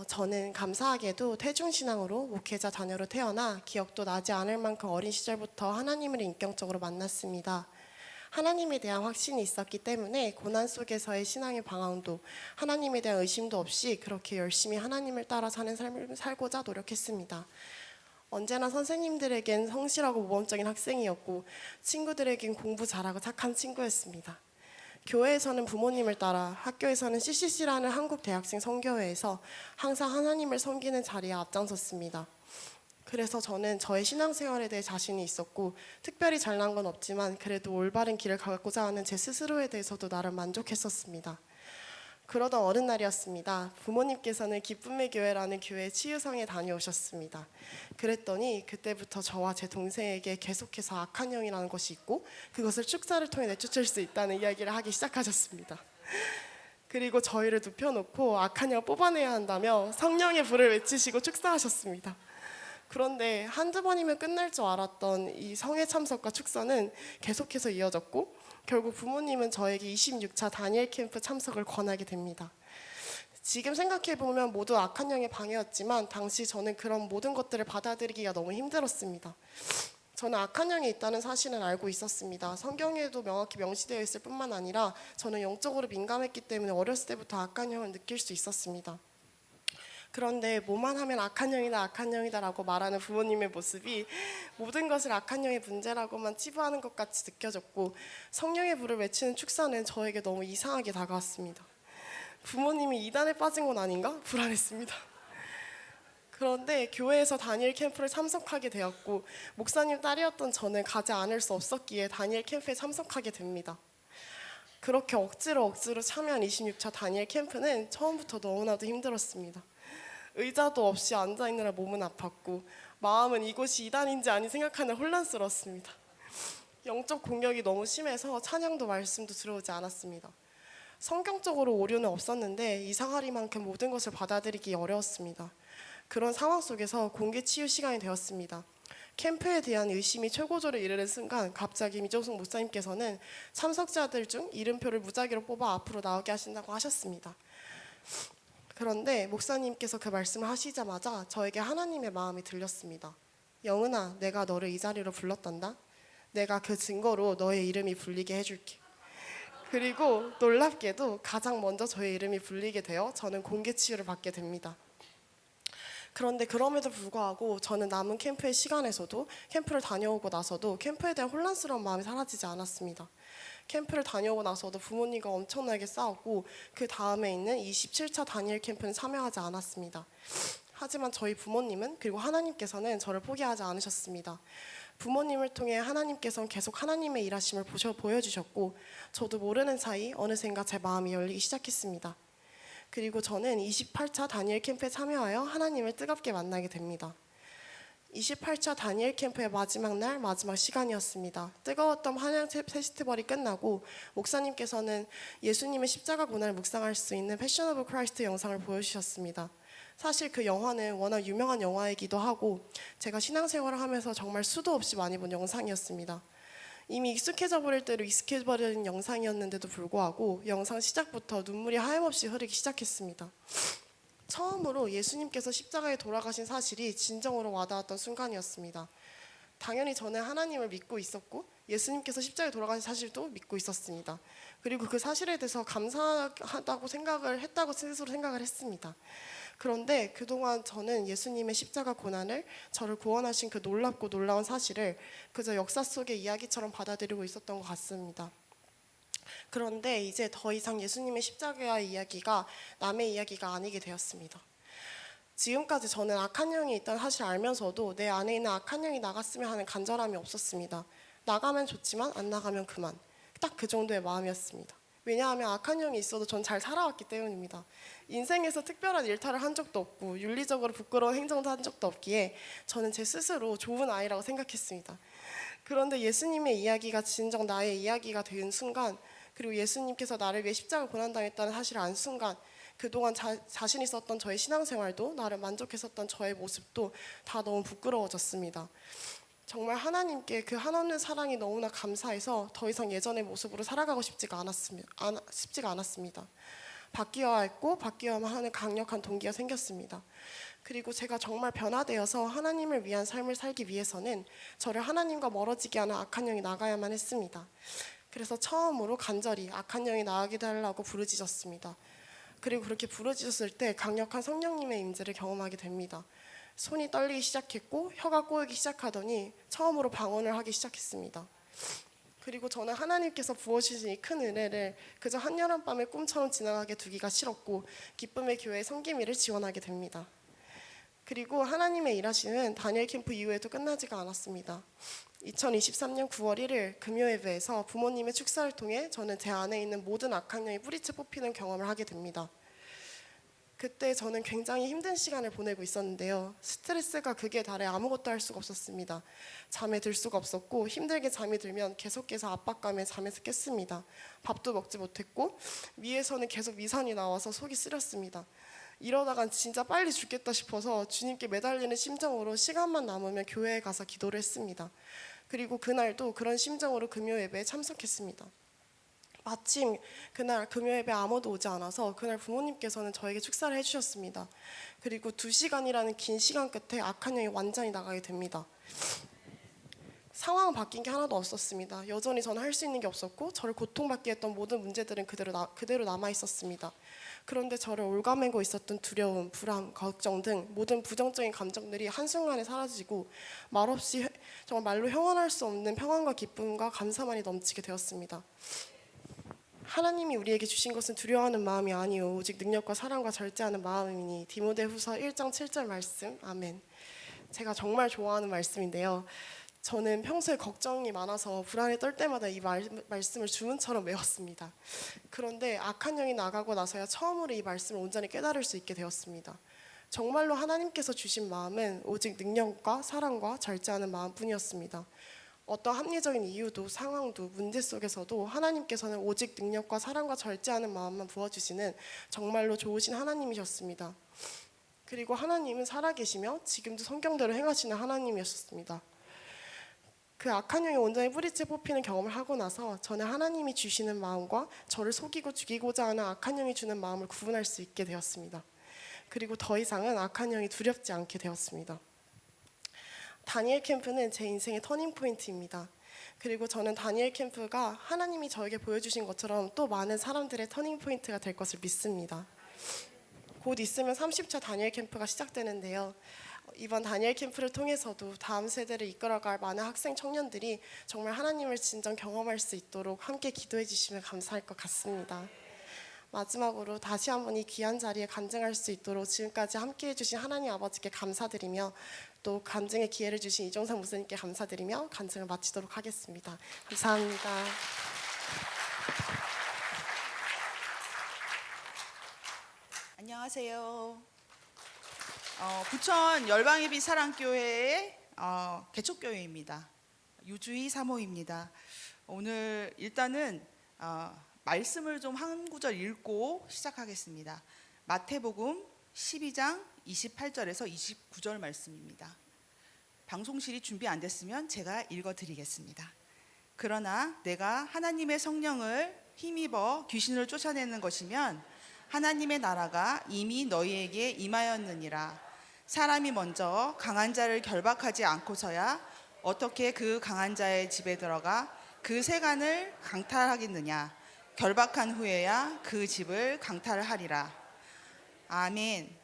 저는 감사하게도 태중신앙으로 목회자 자녀로 태어나 기억도 나지 않을 만큼 어린 시절부터 하나님을 인격적으로 만났습니다. 하나님에 대한 확신이 있었기 때문에 고난 속에서의 신앙의 방황도 하나님에 대한 의심도 없이 그렇게 열심히 하나님을 따라 사는 삶을 살고자 노력했습니다. 언제나 선생님들에겐 성실하고 모범적인 학생이었고 친구들에겐 공부 잘하고 착한 친구였습니다. 교회에서는 부모님을 따라, 학교에서는 CCC라는 한국 대학생 선교회에서 항상 하나님을 섬기는 자리에 앞장섰습니다. 그래서 저는 저의 신앙생활에 대해 자신이 있었고 특별히 잘난 건 없지만 그래도 올바른 길을 가고자 하는 제 스스로에 대해서도 나름 만족했었습니다. 그러던 어느 날이었습니다. 부모님께서는 기쁨의 교회라는 교회 치유성에 다녀오셨습니다. 그랬더니 그때부터 저와 제 동생에게 계속해서 악한 영이라는 것이 있고 그것을 축사를 통해 내쫓을 수 있다는 이야기를 하기 시작하셨습니다. 그리고 저희를 눕혀놓고 악한 영 뽑아내야 한다며 성령의 불을 외치시고 축사하셨습니다. 그런데 한두 번이면 끝날 줄 알았던 이 성회 참석과 축사는 계속해서 이어졌고 결국 부모님은 저에게 26차 다니엘 캠프 참석을 권하게 됩니다. 지금 생각해보면 모두 악한 영의 방해였지만 당시 저는 그런 모든 것들을 받아들이기가 너무 힘들었습니다. 저는 악한 영이 있다는 사실은 알고 있었습니다. 성경에도 명확히 명시되어 있을 뿐만 아니라 저는 영적으로 민감했기 때문에 어렸을 때부터 악한 영을 느낄 수 있었습니다. 그런데 뭐만 하면 악한 영이다 라고 말하는 부모님의 모습이 모든 것을 악한 영의 문제라고만 치부하는 것 같이 느껴졌고 성령의 불을 외치는 축사는 저에게 너무 이상하게 다가왔습니다. 부모님이 이단에 빠진 건 아닌가? 불안했습니다. 그런데 교회에서 다니엘 캠프를 참석하게 되었고 목사님 딸이었던 저는 가지 않을 수 없었기에 다니엘 캠프에 참석하게 됩니다. 그렇게 억지로 참여한 26차 다니엘 캠프는 처음부터 너무나도 힘들었습니다. 의자도 없이 앉아있느라 몸은 아팠고 마음은 이곳이 이단인지 아니 생각하느라 혼란스러웠습니다. 영적 공격이 너무 심해서 찬양도 말씀도 들어오지 않았습니다. 성경적으로 오류는 없었는데 이상하리만큼 모든 것을 받아들이기 어려웠습니다. 그런 상황 속에서 공개 치유 시간이 되었습니다. 캠프에 대한 의심이 최고조를 이르는 순간 갑자기 미정숙 목사님께서는 참석자들 중 이름표를 무작위로 뽑아 앞으로 나오게 하신다고 하셨습니다. 그런데 목사님께서 그 말씀을 하시자마자 저에게 하나님의 마음이 들렸습니다. 영은아, 내가 너를 이 자리로 불렀단다. 내가 그 증거로 너의 이름이 불리게 해줄게. 그리고 놀랍게도 가장 먼저 저의 이름이 불리게 되어 저는 공개 치유를 받게 됩니다. 그런데 그럼에도 불구하고 저는 남은 캠프의 시간에서도 캠프를 다녀오고 나서도 캠프에 대한 혼란스러운 마음이 사라지지 않았습니다. 캠프를 다녀오고 나서도 부모님과 엄청나게 싸웠고 그 다음에 있는 27차 다니엘 캠프는 참여하지 않았습니다. 하지만 저희 부모님은 그리고 하나님께서는 저를 포기하지 않으셨습니다. 부모님을 통해 하나님께서는 계속 하나님의 일하심을 보여주셨고 저도 모르는 사이 어느샌가 제 마음이 열리기 시작했습니다. 그리고 저는 28차 다니엘 캠프에 참여하여 하나님을 뜨겁게 만나게 됩니다. 28차 다니엘 캠프의 마지막 날 마지막 시간이었습니다. 뜨거웠던 환영 페스티벌이 끝나고 목사님께서는 예수님의 십자가 고난을 묵상할 수 있는 패션 오브 크라이스트 영상을 보여주셨습니다. 사실 그 영화는 워낙 유명한 영화이기도 하고 제가 신앙생활을 하면서 정말 수도 없이 많이 본 영상이었습니다. 이미 익숙해져 버릴 대로 익숙해버린 영상이었는데도 불구하고 영상 시작부터 눈물이 하염없이 흐르기 시작했습니다. 처음으로 예수님께서 십자가에 돌아가신 사실이 진정으로 와닿았던 순간이었습니다. 당연히 저는 하나님을 믿고 있었고 예수님께서 십자가에 돌아가신 사실도 믿고 있었습니다. 그리고 그 사실에 대해서 감사하다고 했다고 스스로 생각을 했습니다. 그런데 그동안 저는 예수님의 십자가 고난을 저를 구원하신 그 놀랍고 놀라운 사실을 그저 역사 속의 이야기처럼 받아들이고 있었던 것 같습니다. 그런데 이제 더 이상 예수님의 십자가의 이야기가 남의 이야기가 아니게 되었습니다. 지금까지 저는 악한 영이 있다는 사실을 알면서도 내 안에 있는 악한 영이 나갔으면 하는 간절함이 없었습니다. 나가면 좋지만 안 나가면 그만. 딱 그 정도의 마음이었습니다. 왜냐하면 악한 영이 있어도 전 잘 살아왔기 때문입니다. 인생에서 특별한 일탈을 한 적도 없고 윤리적으로 부끄러운 행동도 한 적도 없기에 저는 제 스스로 좋은 아이라고 생각했습니다. 그런데 예수님의 이야기가 진정 나의 이야기가 된 순간 그리고 예수님께서 나를 위해 십자가 고난당했다는 사실을 안 순간 그동안 자신 있었던 저의 신앙생활도 나를 만족했었던 저의 모습도 다 너무 부끄러워졌습니다. 정말 하나님께 그 한없는 사랑이 너무나 감사해서 더 이상 예전의 모습으로 살아가고 싶지가 않았습니다. 바뀌어야 했고 바뀌어야만 하는 강력한 동기가 생겼습니다. 그리고 제가 정말 변화되어서 하나님을 위한 삶을 살기 위해서는 저를 하나님과 멀어지게 하는 악한 영이 나가야만 했습니다. 그래서 처음으로 간절히 악한 영이 나가게 달라고 부르짖었습니다. 그리고 그렇게 부르짖었을 때 강력한 성령님의 임재를 경험하게 됩니다. 손이 떨리기 시작했고 혀가 꼬이기 시작하더니 처음으로 방언을 하기 시작했습니다. 그리고 저는 하나님께서 부어주신 이 큰 은혜를 그저 한여름밤의 꿈처럼 지나가게 두기가 싫었고 기쁨의 교회 섬김일을 지원하게 됩니다. 그리고 하나님의 일하시는 다니엘 캠프 이후에도 끝나지가 않았습니다. 2023년 9월 1일 금요예배에서 부모님의 축사를 통해 저는 제 안에 있는 모든 악한 영이 뿌리째 뽑히는 경험을 하게 됩니다. 그때 저는 굉장히 힘든 시간을 보내고 있었는데요. 스트레스가 극에 달해 아무것도 할 수가 없었습니다. 잠에 들 수가 없었고 힘들게 잠이 들면 계속해서 압박감에 잠에서 깼습니다. 밥도 먹지 못했고 위에서는 계속 위산이 나와서 속이 쓰렸습니다. 이러다간 진짜 빨리 죽겠다 싶어서 주님께 매달리는 심정으로 시간만 남으면 교회에 가서 기도를 했습니다. 그리고 그날도 그런 심정으로 금요 예배에 참석했습니다. 마침 그날 금요 예배 아무도 오지 않아서 그날 부모님께서는 저에게 축사를 해주셨습니다. 그리고 2시간이라는 긴 시간 끝에 악한 영이 완전히 나가게 됩니다. 상황은 바뀐 게 하나도 없었습니다. 여전히 저는 할 수 있는 게 없었고 저를 고통받게 했던 모든 문제들은 그대로 남아 있었습니다. 그런데 저를 올가매고 있었던 두려움, 불안, 걱정 등 모든 부정적인 감정들이 한순간에 사라지고 말없이 정말 말로 형언할 수 없는 평안과 기쁨과 감사만이 넘치게 되었습니다. 하나님이 우리에게 주신 것은 두려워하는 마음이 아니요 오직 능력과 사랑과 절제하는 마음이니 디모데후서 1장 7절 말씀. 아멘. 제가 정말 좋아하는 말씀인데요. 저는 평소에 걱정이 많아서 불안에 떨 때마다 이 말씀을 주문처럼 외웠습니다. 그런데 악한 영이 나가고 나서야 처음으로 이 말씀을 온전히 깨달을 수 있게 되었습니다. 정말로 하나님께서 주신 마음은 오직 능력과 사랑과 절제하는 마음뿐이었습니다. 어떤 합리적인 이유도 상황도 문제 속에서도 하나님께서는 오직 능력과 사랑과 절제하는 마음만 부어주시는 정말로 좋으신 하나님이셨습니다. 그리고 하나님은 살아계시며 지금도 성경대로 행하시는 하나님이었습니다. 그 악한 영이 온전히 뿌리째 뽑히는 경험을 하고 나서 저는 하나님이 주시는 마음과 저를 속이고 죽이고자 하는 악한 영이 주는 마음을 구분할 수 있게 되었습니다. 그리고 더 이상은 악한 영이 두렵지 않게 되었습니다. 다니엘 캠프는 제 인생의 터닝 포인트입니다. 그리고 저는 다니엘 캠프가 하나님이 저에게 보여주신 것처럼 또 많은 사람들의 터닝 포인트가 될 것을 믿습니다. 곧 있으면 30차 다니엘 캠프가 시작되는데요. 이번 다니엘 캠프를 통해서도 다음 세대를 이끌어갈 많은 학생 청년들이 정말 하나님을 진정 경험할 수 있도록 함께 기도해 주시면 감사할 것 같습니다. 마지막으로 다시 한번 이 귀한 자리에 간증할 수 있도록 지금까지 함께해 주신 하나님 아버지께 감사드리며 또 간증의 기회를 주신 이종상 목사님께 감사드리며 간증을 마치도록 하겠습니다. 감사합니다. 안녕하세요. 부천 열방예비 사랑교회의 개척교회입니다. 유주희 사모입니다. 오늘 일단은 말씀을 좀 한 구절 읽고 시작하겠습니다. 마태복음 12장 28절에서 29절 말씀입니다. 방송실이 준비 안 됐으면 제가 읽어드리겠습니다. 그러나 내가 하나님의 성령을 힘입어 귀신을 쫓아내는 것이면 하나님의 나라가 이미 너희에게 임하였느니라. 사람이 먼저 강한 자를 결박하지 않고서야 어떻게 그 강한 자의 집에 들어가 그 세간을 강탈하겠느냐. 결박한 후에야 그 집을 강탈하리라. 아멘.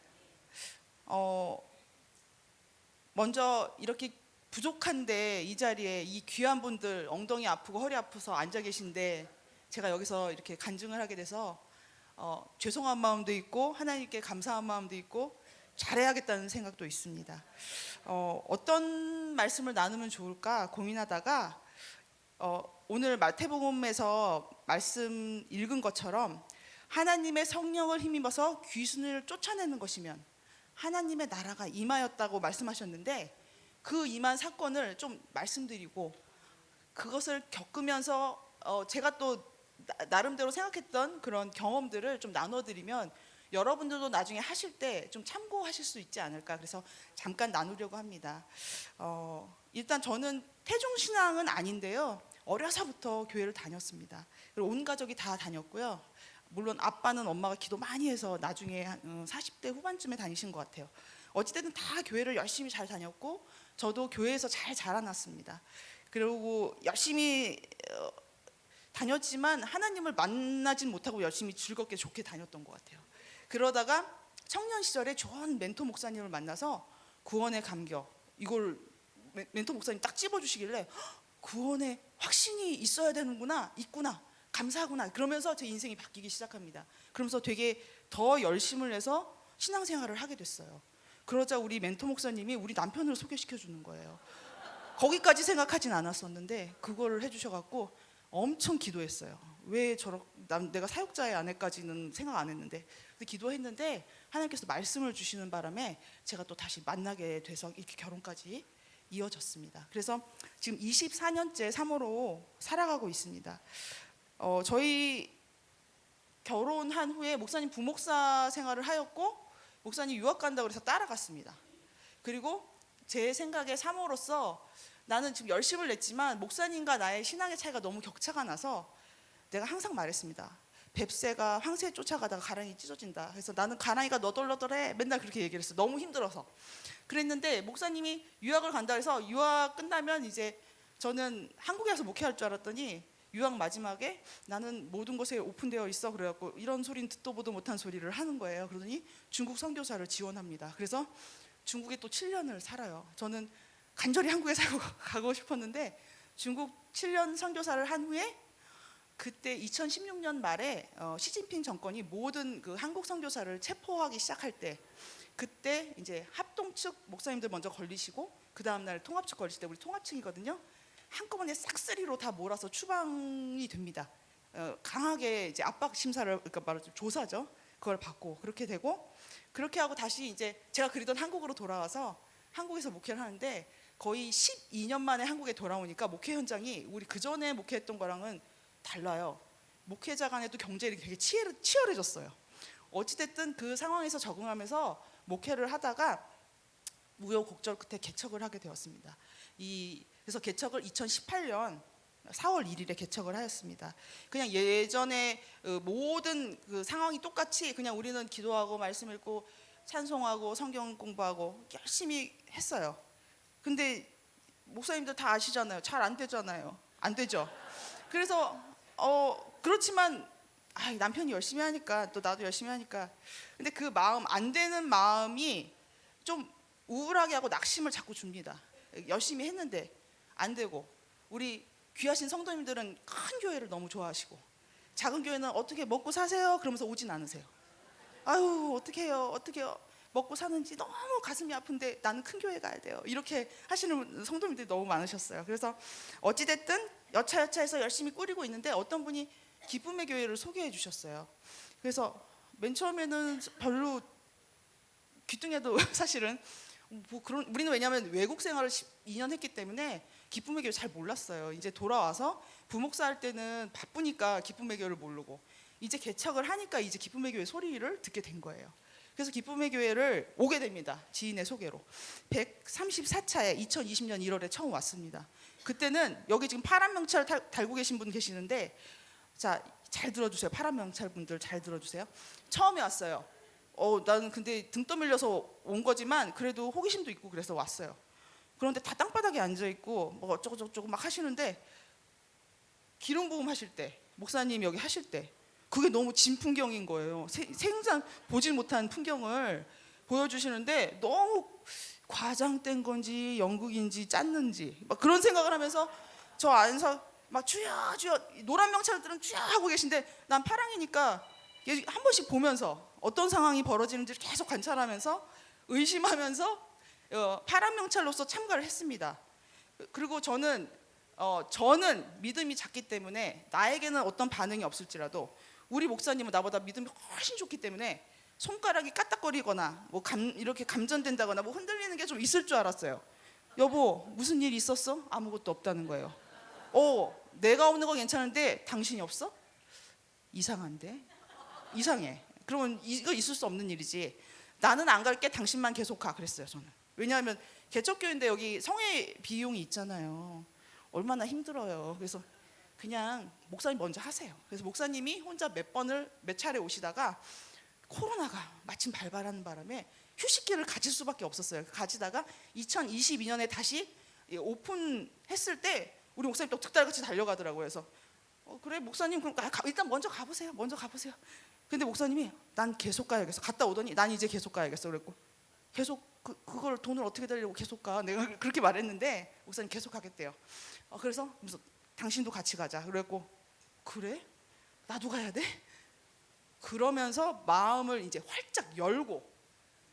먼저 이렇게 부족한데 이 자리에 이 귀한 분들 엉덩이 아프고 허리 아파서 앉아 계신데 제가 여기서 이렇게 간증을 하게 돼서 죄송한 마음도 있고 하나님께 감사한 마음도 있고 잘해야겠다는 생각도 있습니다. 어떤 말씀을 나누면 좋을까 고민하다가 오늘 마태복음에서 말씀 읽은 것처럼 하나님의 성령을 힘입어서 귀신을 쫓아내는 것이면 하나님의 나라가 임하였다고 말씀하셨는데 그 임한 사건을 좀 말씀드리고 그것을 겪으면서 제가 또 나름대로 생각했던 그런 경험들을 좀 나눠드리면 여러분들도 나중에 하실 때 좀 참고하실 수 있지 않을까 그래서 잠깐 나누려고 합니다. 일단 저는 태중신앙은 아닌데요. 어려서부터 교회를 다녔습니다. 그리고 온 가족이 다 다녔고요. 물론 아빠는 엄마가 기도 많이 해서 나중에 40대 후반쯤에 다니신 것 같아요. 어찌됐든 다 교회를 열심히 잘 다녔고 저도 교회에서 잘 자라났습니다. 그리고 열심히 다녔지만 하나님을 만나진 못하고 열심히 즐겁게 좋게 다녔던 것 같아요. 그러다가 청년 시절에 좋은 멘토 목사님을 만나서 구원의 감격, 이걸 멘토 목사님 딱 찝어주시길래 구원에 확신이 있어야 되는구나, 있구나, 감사하구나. 그러면서 제 인생이 바뀌기 시작합니다. 그러면서 되게 더 열심을 해서 신앙생활을 하게 됐어요. 그러자 우리 멘토 목사님이 우리 남편을 소개시켜 주는 거예요. 거기까지 생각하진 않았었는데 그거를 해주셔갖고 엄청 기도했어요. 왜 내가 사역자의 아내까지는 생각 안 했는데, 근데 기도했는데 하나님께서 말씀을 주시는 바람에 제가 또 다시 만나게 돼서 이렇게 결혼까지 이어졌습니다. 그래서 지금 24년째 3호로 살아가고 있습니다. 저희 결혼한 후에 목사님 부목사 생활을 하였고 목사님 유학 간다고 해서 따라갔습니다. 그리고 제 생각에 3호로서 나는 지금 열심을 냈지만 목사님과 나의 신앙의 차이가 너무 격차가 나서 내가 항상 말했습니다. 뱁새가 황새에 쫓아가다가 가랑이 찢어진다. 그래서 나는 가랑이가 너덜너덜해. 맨날 그렇게 얘기를 했어요. 너무 힘들어서. 그랬는데 목사님이 유학을 간다 해서 유학 끝나면 이제 저는 한국에 와서 목회할 줄 알았더니 유학 마지막에 나는 모든 것에 오픈되어 있어. 그래갖고 이런 소리는 듣도 보도 못한 소리를 하는 거예요. 그러더니 중국 선교사를 지원합니다. 그래서 중국에 또 7년을 살아요. 저는 간절히 한국에 가고 싶었는데 중국 7년 선교사를 한 후에 그때 2016년 말에 시진핑 정권이 모든 그 한국 선교사를 체포하기 시작할 때 그때 이제 합동 측 목사님들 먼저 걸리시고 그 다음 날 통합 측 걸리실 때 우리 통합 측이거든요. 한꺼번에 싹쓸이로 다 몰아서 추방이 됩니다. 강하게 이제 압박 심사를 그러니까 말하자면 조사죠. 그걸 받고 그렇게 되고 그렇게 하고 다시 이제 제가 그리던 한국으로 돌아와서 한국에서 목회를 하는데 거의 12년 만에 한국에 돌아오니까 목회 현장이 우리 그 전에 목회했던 거랑은 달라요. 목회자 간에도 경쟁이 되게 치열해졌어요. 어찌됐든 그 상황에서 적응하면서 목회를 하다가 우여곡절 끝에 개척을 하게 되었습니다. 그래서 개척을 2018년 4월 1일에 개척을 하였습니다. 그냥 예전에 모든 그 상황이 똑같이 그냥 우리는 기도하고 말씀 읽고 찬송하고 성경 공부하고 열심히 했어요. 근데 목사님들 다 아시잖아요. 잘 안 되잖아요. 안 되죠. 그래서 그렇지만 남편이 열심히 하니까 또 나도 열심히 하니까 근데 그 마음 안 되는 마음이 좀 우울하게 하고 낙심을 자꾸 줍니다. 열심히 했는데 안 되고 우리 귀하신 성도님들은 큰 교회를 너무 좋아하시고 작은 교회는 어떻게 먹고 사세요? 그러면서 오진 않으세요. 아유 어떻게 해요? 먹고 사는지 너무 가슴이 아픈데 나는 큰 교회 가야 돼요. 이렇게 하시는 성도님들이 너무 많으셨어요. 그래서 어찌됐든 여차여차해서 열심히 꾸리고 있는데 어떤 분이 기쁨의 교회를 소개해 주셨어요. 그래서 맨 처음에는 별로 귀뚱해도 사실은 우리는 왜냐하면 외국 생활을 12년 했기 때문에 기쁨의 교회 잘 몰랐어요. 이제 돌아와서 부목사 할 때는 바쁘니까 기쁨의 교회를 모르고 이제 개척을 하니까 이제 기쁨의 교회 소리를 듣게 된 거예요. 그래서 기쁨의 교회를 오게 됩니다. 지인의 소개로 134차에 2020년 1월에 처음 왔습니다. 그때는 여기 지금 파란 명찰 달고 계신 분 계시는데 자, 잘 들어주세요. 파란 명찰 분들 잘 들어주세요. 처음에 왔어요. 나는 근데 등 떠밀려서 온 거지만 그래도 호기심도 있고 그래서 왔어요. 그런데 다 땅바닥에 앉아 있고 뭐 어쩌고저쩌고 막 하시는데 기름 부음 하실 때 목사님 여기 하실 때 그게 너무 진 풍경인 거예요. 생전 보질 못한 풍경을 보여주시는데 너무 과장된 건지 연극인지 짰는지 막 그런 생각을 하면서 저 안에서 막 주여 주여 노란 명찰들은 주여 하고 계신데 난 파랑이니까 한 번씩 보면서 어떤 상황이 벌어지는지를 계속 관찰하면서 의심하면서 파란 명찰로서 참가를 했습니다. 그리고 저는 믿음이 작기 때문에 나에게는 어떤 반응이 없을지라도 우리 목사님은 나보다 믿음이 훨씬 좋기 때문에 손가락이 까딱거리거나 뭐 이렇게 감전된다거나 뭐 흔들리는 게 좀 있을 줄 알았어요. 여보 무슨 일 있었어? 아무것도 없다는 거예요. 내가 없는 건 괜찮은데 당신이 없어? 이상한데? 이상해. 그러면 이거 있을 수 없는 일이지. 나는 안 갈게 당신만 계속 가 그랬어요 저는. 왜냐하면 개척교회인데 여기 성회 비용이 있잖아요. 얼마나 힘들어요. 그래서 그냥 목사님 먼저 하세요. 그래서 목사님이 혼자 몇 차례 오시다가 코로나가 마침 발발하는 바람에 휴식기를 가질 수밖에 없었어요. 가지다가 2022년에 다시 오픈했을 때 우리 목사님 또 득달같이 달려가더라고요. 그래서 그래 목사님 그럼 일단 먼저 가보세요. 근데 목사님이 난 계속 가야겠어. 갔다 오더니 난 이제 계속 가야겠어. 그랬고 계속 그걸 돈을 어떻게 달려고 계속 가. 내가 그렇게 말했는데 목사님 계속 가겠대요. 그래서 무슨 당신도 같이 가자. 그랬고 그래? 나도 가야 돼? 그러면서 마음을 이제 활짝 열고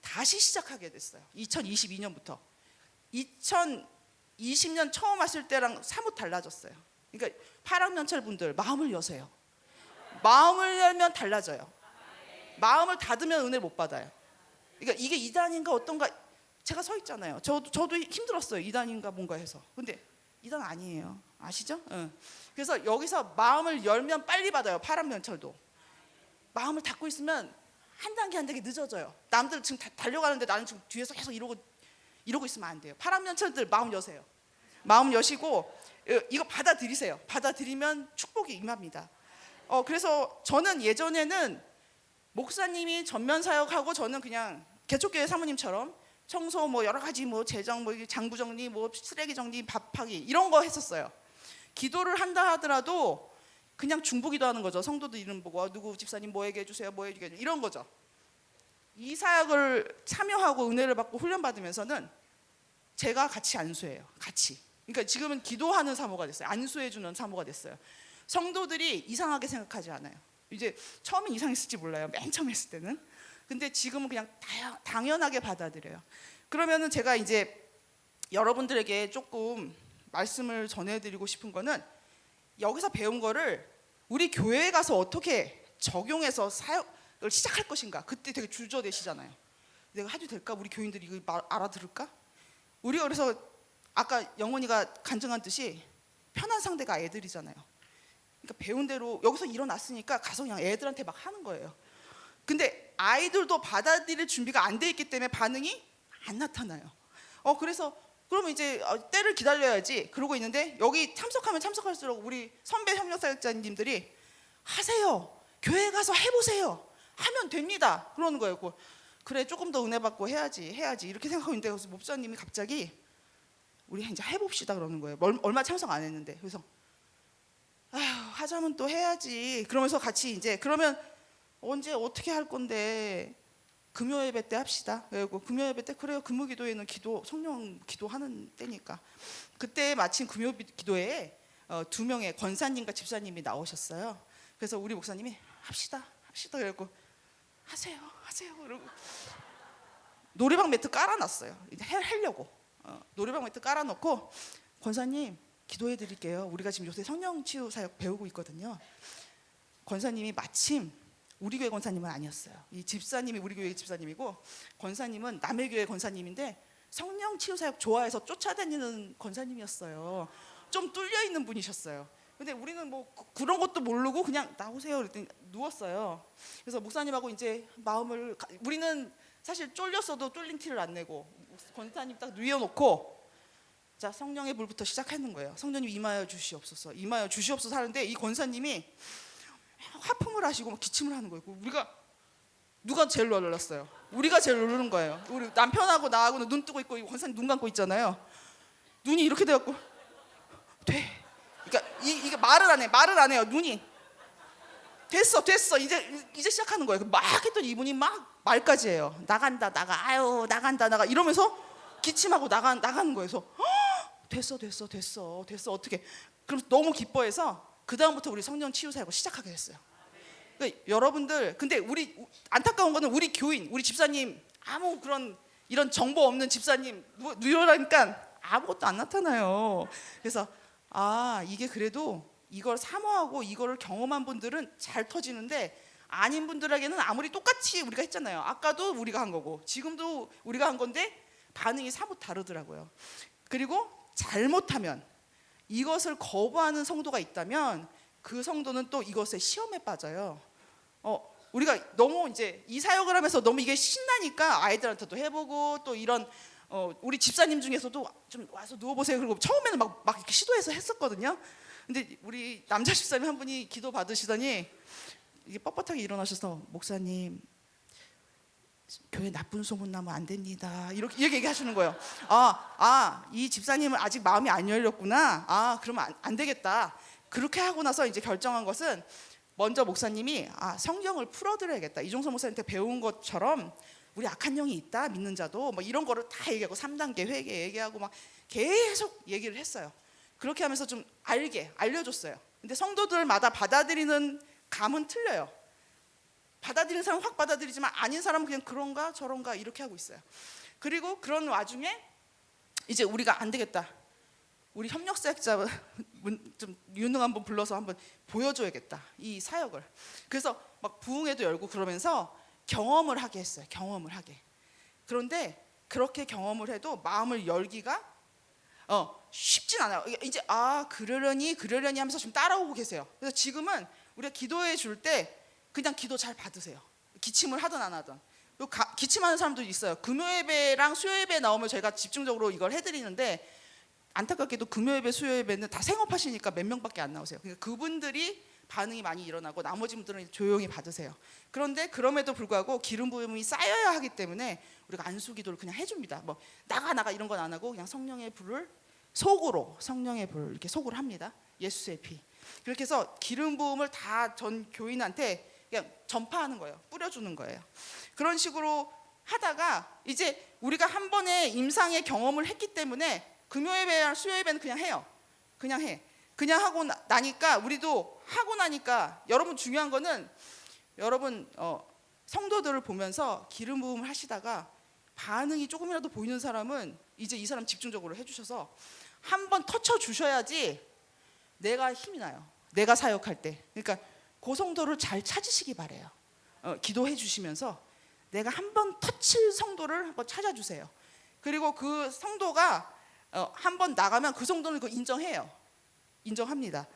다시 시작하게 됐어요. 2022년부터 2020년 처음 왔을 때랑 사뭇 달라졌어요. 그러니까 8학년철 분들 마음을 여세요. 마음을 열면 달라져요. 마음을 닫으면 은혜 못 받아요. 그러니까 이게 이단인가 어떤가 제가 서 있잖아요. 저도 힘들었어요. 이단인가 뭔가 해서. 근데 이단 아니에요. 아시죠? 응. 그래서 여기서 마음을 열면 빨리 받아요. 8학년철도. 마음을 닫고 있으면 한 단계 한 단계 늦어져요. 남들 지금 달려가는데 나는 지금 뒤에서 계속 이러고 있으면 안 돼요. 8학년철들 마음 여세요. 마음 여시고 이거 받아들이세요. 받아들이면 축복이 임합니다. 그래서 저는 예전에는 목사님이 전면 사역하고 저는 그냥 개척교회 사모님처럼 청소 뭐 여러 가지 뭐 재정 뭐 장부 정리 뭐 쓰레기 정리 밥하기 이런 거 했었어요. 기도를 한다 하더라도 그냥 중보기도 하는 거죠. 성도들 이름 보고 누구 집사님 뭐 얘기해 주세요. 뭐 얘기해 주세요. 이런 거죠. 이 사역을 참여하고 은혜를 받고 훈련 받으면서는 제가 같이 안수해요. 같이. 그러니까 지금은 기도하는 사모가 됐어요. 안수해 주는 사모가 됐어요. 성도들이 이상하게 생각하지 않아요. 이제 처음엔 이상했을지 몰라요. 맨 처음 했을 때는. 근데 지금은 그냥 당연하게 받아들여요. 그러면은 제가 이제 여러분들에게 조금 말씀을 전해드리고 싶은 거는 여기서 배운 거를 우리 교회에 가서 어떻게 적용해서 사역을 시작할 것인가. 그때 되게 주저되시잖아요. 내가 해도 될까? 우리 교인들이 이거 알아들을까? 우리가 그래서 아까 영원이가 간증한 듯이 편한 상대가 애들이잖아요. 그러니까 배운 대로 여기서 일어났으니까 가서 그냥 애들한테 막 하는 거예요. 근데 아이들도 받아들일 준비가 안 돼 있기 때문에 반응이 안 나타나요. 그래서 그러면 이제 때를 기다려야지 그러고 있는데 여기 참석하면 참석할수록 우리 선배 협력사역자님들이 하세요. 교회 가서 해보세요. 하면 됩니다. 그러는 거예요. 그래 조금 더 은혜 받고 해야지 이렇게 생각하고 있는데 그래서 목사님이 갑자기 우리 이제 해봅시다 그러는 거예요. 얼마 참석 안 했는데 그래서 아휴 하자면 또 해야지 그러면서 같이 이제 그러면 언제 어떻게 할 건데 금요 예배 때 합시다. 그리고 금요 예배 때 그래요. 금요 기도회는 성령 기도하는 때니까 그때 마침 금요 기도회에 2명의 권사님과 집사님이 나오셨어요. 그래서 우리 목사님이 합시다 그래고 하세요 그러고 노래방 매트 깔아놨어요. 이제 하려고 노래방 매트 깔아놓고 권사님 기도해 드릴게요. 우리가 지금 요새 성령 치유 사역 배우고 있거든요. 권사님이 마침 우리 교회 권사님은 아니었어요. 이 집사님이 우리 교회 집사님이고 권사님은 남의 교회 권사님인데 성령 치유 사역 좋아해서 쫓아다니는 권사님이었어요. 좀 뚫려 있는 분이셨어요. 근데 우리는 뭐 그런 것도 모르고 그냥 나오세요 그랬더니 누웠어요. 그래서 목사님하고 이제 우리는 사실 쫄렸어도 쫄린 티를 안 내고 권사님 딱 누워놓고 자 성령의 불부터 시작하는 거예요. 성령님 임하여 주시옵소서 하는데 이 권사님이 하품을 하시고 기침을 하는 거예요. 우리가 누가 제일 놀랐어요? 우리가 제일 놀라는 거예요. 우리 남편하고 나하고는 눈 뜨고 있고 권사님 눈 감고 있잖아요. 눈이 이렇게 돼갖고 돼. 그러니까 이게 말을 안 해요. 눈이 됐어 이제 시작하는 거예요. 막 했더니 이분이 막 말까지 해요. 나간다 이러면서 기침하고 나가는 거예요. 그래서 됐어 어떻게? 그럼 너무 기뻐해서 그 다음부터 우리 성령 치유 사역을 시작하게 됐어요. 그러니까 여러분들 근데 우리 안타까운 거는 우리 교인 우리 집사님 아무 이런 정보 없는 집사님 누워라니까 아무것도 안 나타나요. 그래서 이게 그래도 이걸 사모하고 이거를 경험한 분들은 잘 터지는데 아닌 분들에게는 아무리 똑같이 우리가 했잖아요. 아까도 우리가 한 거고 지금도 우리가 한 건데 반응이 사뭇 다르더라고요. 그리고 잘못하면 이것을 거부하는 성도가 있다면 그 성도는 또 이것에 시험에 빠져요. 우리가 너무 이제 이 사역을 하면서 너무 이게 신나니까 아이들한테도 해보고 또 이런 우리 집사님 중에서도 좀 와서 누워보세요. 그리고 처음에는 막 이렇게 시도해서 했었거든요. 근데 우리 남자 집사님 한 분이 기도 받으시더니 이게 뻣뻣하게 일어나셔서 목사님 교회 나쁜 소문 나면 안 됩니다. 이렇게 얘기하시는 거예요. 이 집사님은 아직 마음이 안 열렸구나. 그러면 안 되겠다. 그렇게 하고 나서 이제 결정한 것은 먼저 목사님이 성경을 풀어드려야겠다. 이종서 목사님한테 배운 것처럼 우리 악한 영이 있다. 믿는 자도 뭐 이런 거를 다 얘기하고 3단계 회개 얘기하고 막 계속 얘기를 했어요. 그렇게 하면서 좀 알려줬어요. 근데 성도들마다 받아들이는 감은 틀려요. 받아들이는 사람은 확 받아들이지만 아닌 사람은 그냥 그런가 저런가 이렇게 하고 있어요. 그리고 그런 와중에 이제 우리가 안 되겠다. 우리 협력사역자 좀 유능한 분 불러서 한번 보여줘야겠다. 이 사역을. 그래서 막 부흥회도 열고 그러면서 경험을 하게 했어요. 경험을 하게. 그런데 그렇게 경험을 해도 마음을 열기가 쉽진 않아요. 이제 그러려니 하면서 지금 따라오고 계세요. 그래서 지금은 우리가 기도해 줄 때 그냥 기도 잘 받으세요. 기침을 하든 안 하든. 기침하는 사람도 있어요. 금요예배랑 수요예배 나오면 저희가 집중적으로 이걸 해드리는데 안타깝게도 금요예배, 수요예배는 다 생업하시니까 몇 명밖에 안 나오세요. 그러니까 그분들이 반응이 많이 일어나고 나머지 분들은 조용히 받으세요. 그런데 그럼에도 불구하고 기름 부음이 쌓여야 하기 때문에 우리가 안수기도를 그냥 해줍니다. 뭐 나가 이런 건 안 하고 그냥 성령의 불을 속으로 성령의 불 이렇게 속으로 합니다. 예수의 피. 그렇게 해서 기름 부음을 다 전 교인한테 그냥 전파하는 거예요. 뿌려주는 거예요. 그런 식으로 하다가 이제 우리가 한 번에 임상의 경험을 했기 때문에 금요예배랑 수요예배는 그냥 해요. 그냥 해. 그냥 하고 나니까 우리도 하고 나니까 여러분 중요한 거는 여러분 성도들을 보면서 기름 부음을 하시다가 반응이 조금이라도 보이는 사람은 이제 이 사람 집중적으로 해주셔서 한번 터쳐 주셔야지 내가 힘이 나요. 내가 사역할 때. 그러니까 그 성도를 잘 찾으시기 바래요. 기도해 주시면서 내가 한번 터칠 성도를 한번 찾아주세요. 그리고 그 성도가 한번 나가면 그 성도는 그거 인정해요. 인정합니다.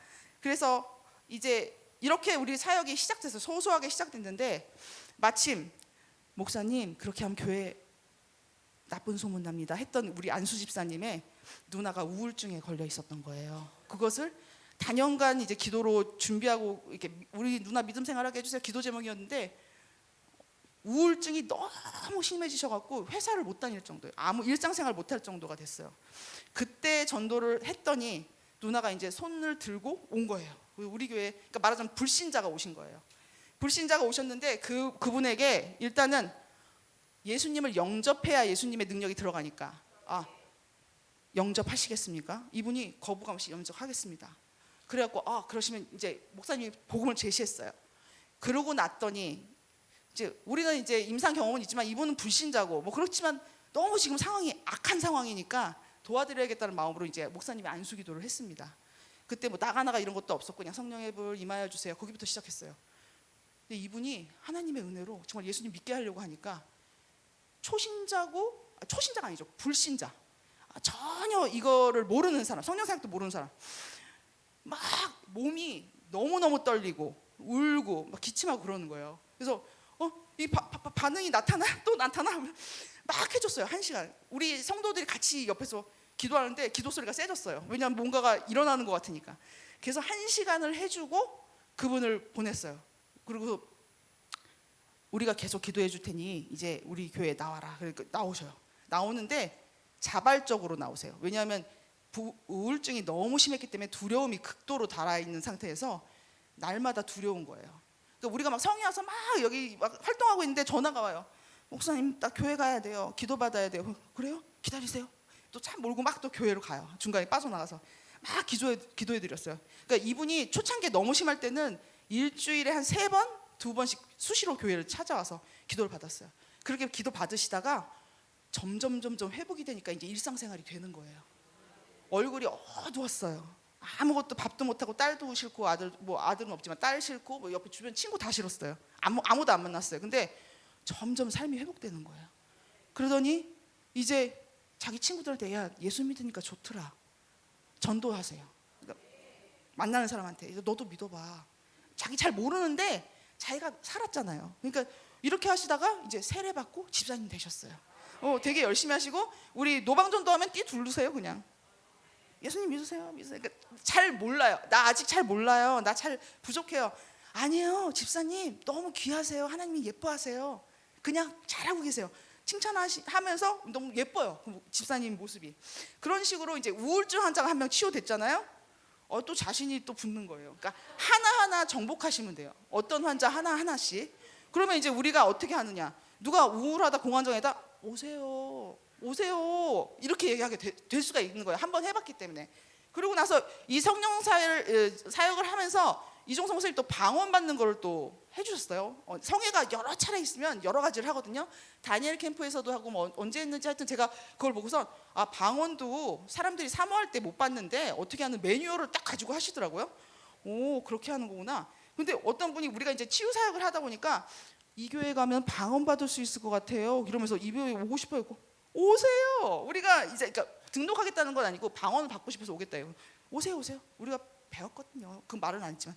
그래서 이제 이렇게 우리 사역이 시작돼서 소소하게 시작됐는데 마침 목사님 그렇게 하면 교회 나쁜 소문 납니다 했던 우리 안수 집사님의 누나가 우울증에 걸려 있었던 거예요. 그것을 단연간 이제 기도로 준비하고 이렇게 우리 누나 믿음 생활하게 해주세요 기도 제목이었는데 우울증이 너무 심해지셔갖고 회사를 못 다닐 정도예요. 아무 일상생활 못할 정도가 됐어요. 그때 전도를 했더니 누나가 이제 손을 들고 온 거예요. 우리 교회 그러니까 말하자면 불신자가 오신 거예요. 불신자가 오셨는데 그분에게 일단은 예수님을 영접해야 예수님의 능력이 들어가니까 영접하시겠습니까? 이분이 거부감 없이 영접하겠습니다. 그래갖고 그러시면 이제 목사님이 복음을 제시했어요. 그러고 났더니 이제 우리는 이제 임상 경험은 있지만 이분은 불신자고 뭐 그렇지만 너무 지금 상황이 악한 상황이니까 도와드려야겠다는 마음으로 이제 목사님이 안수기도를 했습니다. 그때 뭐 나가 이런 것도 없었고 그냥 성령의 불 임하여 주세요. 거기부터 시작했어요. 근데 이분이 하나님의 은혜로 정말 예수님 믿게 하려고 하니까 초신자가 아니죠. 불신자. 전혀 이거를 모르는 사람, 성령 사역도 모르는 사람. 막 몸이 너무너무 떨리고 울고 막 기침하고 그러는 거예요. 그래서 이 반응이 나타나 막 해줬어요. 1시간. 우리 성도들이 같이 옆에서 기도하는데 기도 소리가 세졌어요. 왜냐하면 뭔가가 일어나는 것 같으니까. 그래서 1시간을 해주고 그분을 보냈어요. 그리고 우리가 계속 기도해 줄 테니 이제 우리 교회에 나와라. 그러니까 나오셔요. 나오는데 자발적으로 나오세요. 왜냐하면 우울증이 너무 심했기 때문에 두려움이 극도로 달아있는 상태에서 날마다 두려운 거예요. 그러니까 우리가 막 성이 와서 막 여기 막 활동하고 있는데 전화가 와요. 목사님 나 교회 가야 돼요. 기도 받아야 돼요. 그래요? 기다리세요. 또 참 몰고 막 또 교회로 가요. 중간에 빠져나가서 막 기도해 드렸어요. 그러니까 이분이 초창기에 너무 심할 때는 일주일에 한 3번, 2번씩 수시로 교회를 찾아와서 기도를 받았어요. 그렇게 기도 받으시다가 점점 회복이 되니까 이제 일상생활이 되는 거예요. 얼굴이 어두웠어요. 아무것도 밥도 못하고 딸도 싫고 아들은 없지만 딸 싫고 뭐 옆에 주변 친구 다 싫었어요. 아무도 안 만났어요. 근데 점점 삶이 회복되는 거예요. 그러더니 이제 자기 친구들한테 야 예수 믿으니까 좋더라. 전도하세요. 그러니까 만나는 사람한테 너도 믿어봐. 자기 잘 모르는데 자기가 살았잖아요. 그러니까 이렇게 하시다가 이제 세례 받고 집사님 되셨어요. 되게 열심히 하시고 우리 노방전도 하면 띠 두르세요 그냥. 예수님 믿으세요, 믿으세요. 그러니까 잘 몰라요. 나 아직 잘 몰라요. 나 잘 부족해요. 아니에요, 집사님 너무 귀하세요. 하나님이 예뻐하세요. 그냥 잘하고 계세요. 칭찬하면서 너무 예뻐요. 그 집사님 모습이. 그런 식으로 이제 우울증 환자가 한 명 치료됐잖아요. 또 자신이 또 붙는 거예요. 그러니까 하나하나 정복하시면 돼요. 어떤 환자 하나하나씩. 그러면 이제 우리가 어떻게 하느냐? 누가 우울하다 공황장애다 오세요, 오세요 이렇게 얘기하게 될 수가 있는 거예요. 한번 해봤기 때문에. 그리고 나서 이 성령 사역을 하면서 이종성 선생님이 또 방언받는 걸 또 해주셨어요. 성회가 여러 차례 있으면 여러 가지를 하거든요. 다니엘 캠프에서도 하고 뭐 언제 했는지 하여튼 제가 그걸 보고서 방언도 사람들이 사모할 때 못 받는데 어떻게 하는 매뉴얼을 딱 가지고 하시더라고요. 오, 그렇게 하는 거구나. 근데 어떤 분이 우리가 이제 치유 사역을 하다 보니까 이 교회 가면 방언 받을 수 있을 것 같아요. 이러면서 이 교회 오고 싶어요. 오세요. 우리가 이제 그러니까 등록하겠다는 건 아니고 방언을 받고 싶어서 오겠다요. 오세요, 오세요. 우리가 배웠거든요. 그 말은 안 했지만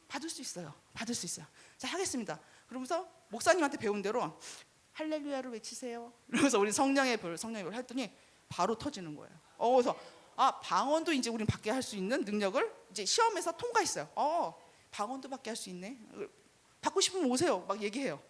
받을 수 있어요. 받을 수 있어요. 자, 하겠습니다. 그러면서 목사님한테 배운 대로 할렐루야를 외치세요. 그러면서 우리 성령의 불 했더니 바로 터지는 거예요. 그래서 방언도 이제 우리는 받게 할 수 있는 능력을 이제 시험에서 통과했어요. 방언도 받게 할 수 있네. 받고 싶으면 오세요. 막 얘기해요.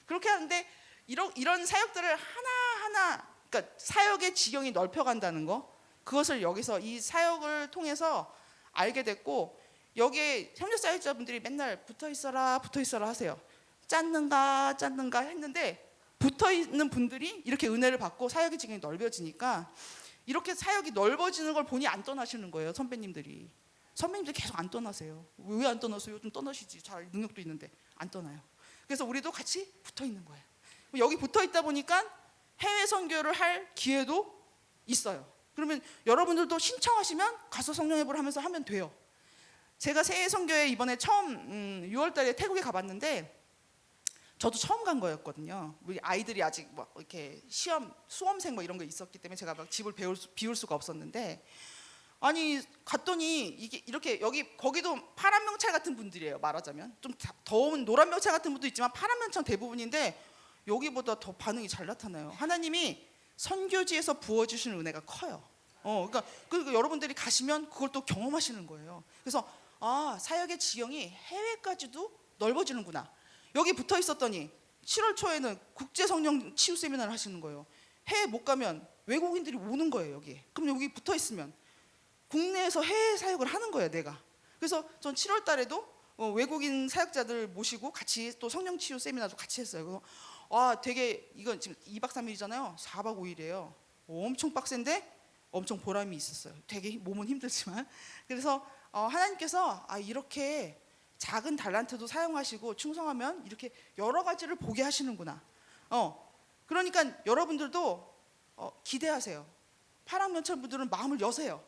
그렇게 하는데 이런 사역들을 하나하나, 그러니까 사역의 지경이 넓혀간다는 거, 그것을 여기서 이 사역을 통해서 알게 됐고, 여기에 협력 사역자분들이 맨날 붙어 있어라 하세요. 짰는가 했는데 붙어 있는 분들이 이렇게 은혜를 받고 사역의 지경이 넓어지니까 이렇게 사역이 넓어지는 걸 보니 안 떠나시는 거예요. 선배님들이 계속 안 떠나세요. 왜 안 떠나세요? 좀 떠나시지. 잘 능력도 있는데 안 떠나요. 그래서 우리도 같이 붙어 있는 거예요. 여기 붙어 있다 보니까 해외 선교를 할 기회도 있어요. 그러면 여러분들도 신청하시면 가서 성령예배를 하면서 하면 돼요. 제가 새해 선교에 이번에 처음 6월달에 태국에 가봤는데 저도 처음 간 거였거든요. 우리 아이들이 아직 뭐 이렇게 수험생 뭐 이런 거 있었기 때문에 제가 막 집을 비울 수가 없었는데, 아니 갔더니 이게 이렇게 거기도 파란 명찰 같은 분들이에요. 말하자면 좀 더운 노란 명찰 같은 분도 있지만 파란 명찰 대부분인데 여기보다 더 반응이 잘 나타나요. 하나님이 선교지에서 부어주시는 은혜가 커요. 그러니까 여러분들이 가시면 그걸 또 경험하시는 거예요. 그래서 사역의 지형이 해외까지도 넓어지는구나. 여기 붙어 있었더니 7월 초에는 국제 성령 치유 세미나를 하시는 거예요. 해외 못 가면 외국인들이 오는 거예요. 여기. 그럼 여기 붙어 있으면 국내에서 해외 사역을 하는 거예요, 내가. 그래서 전 7월 달에도 외국인 사역자들 모시고 같이 또 성령 치유 세미나도 같이 했어요. 되게 이건 지금 2박 3일이잖아요. 4박 5일이에요. 엄청 빡센데 엄청 보람이 있었어요. 되게 몸은 힘들지만. 그래서 하나님께서 이렇게 작은 달란트도 사용하시고 충성하면 이렇게 여러 가지를 보게 하시는구나. 그러니까 여러분들도 기대하세요. 파랑면철 분들은 마음을 여세요.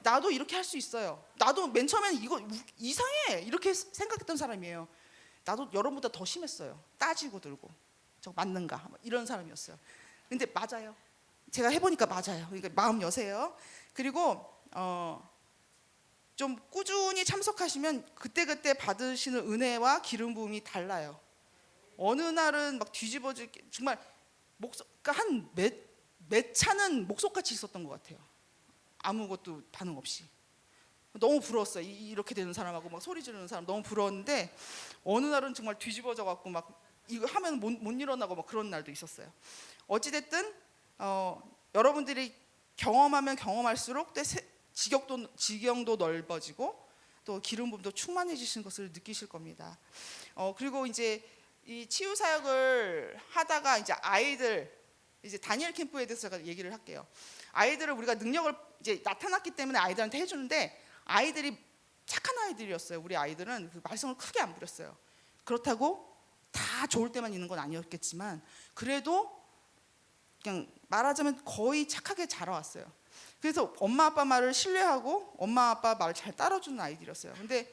나도 이렇게 할 수 있어요. 나도 맨 처음에는 이거 이상해 이렇게 생각했던 사람이에요. 나도 여러분보다 더 심했어요. 따지고 들고 저 맞는가 이런 사람이었어요. 근데 맞아요. 제가 해보니까 맞아요. 그러니까 마음 여세요. 그리고 좀 꾸준히 참석하시면 그때그때 받으시는 은혜와 기름 부음이 달라요. 어느 날은 막 뒤집어질 정말 그러니까 한 몇 차는 목석같이 있었던 것 같아요. 아무것도 반응 없이. 너무 부러웠어요. 이렇게 되는 사람하고 막 소리 지르는 사람 너무 부러웠는데 어느 날은 정말 뒤집어져 갖고 막 이거 하면 못 일어나고 막 그런 날도 있었어요. 어찌 됐든 여러분들이 경험하면 경험할수록 지경도 넓어지고 또 기름 부음도 충만해지신 것을 느끼실 겁니다. 그리고 이제 이 치유 사역을 하다가 이제 아이들 이제 다니엘 캠프에 대해서 제가 얘기를 할게요. 아이들을 우리가 능력을 이제 나타났기 때문에 아이들한테 해주는데 아이들이 착한 아이들이었어요. 우리 아이들은 그 말썽을 크게 안 부렸어요. 그렇다고 다 좋을 때만 있는 건 아니었겠지만 그래도 그냥 말하자면 거의 착하게 자라왔어요. 그래서 엄마 아빠 말을 신뢰하고 엄마 아빠 말을 잘 따라주는 아이들이었어요. 근데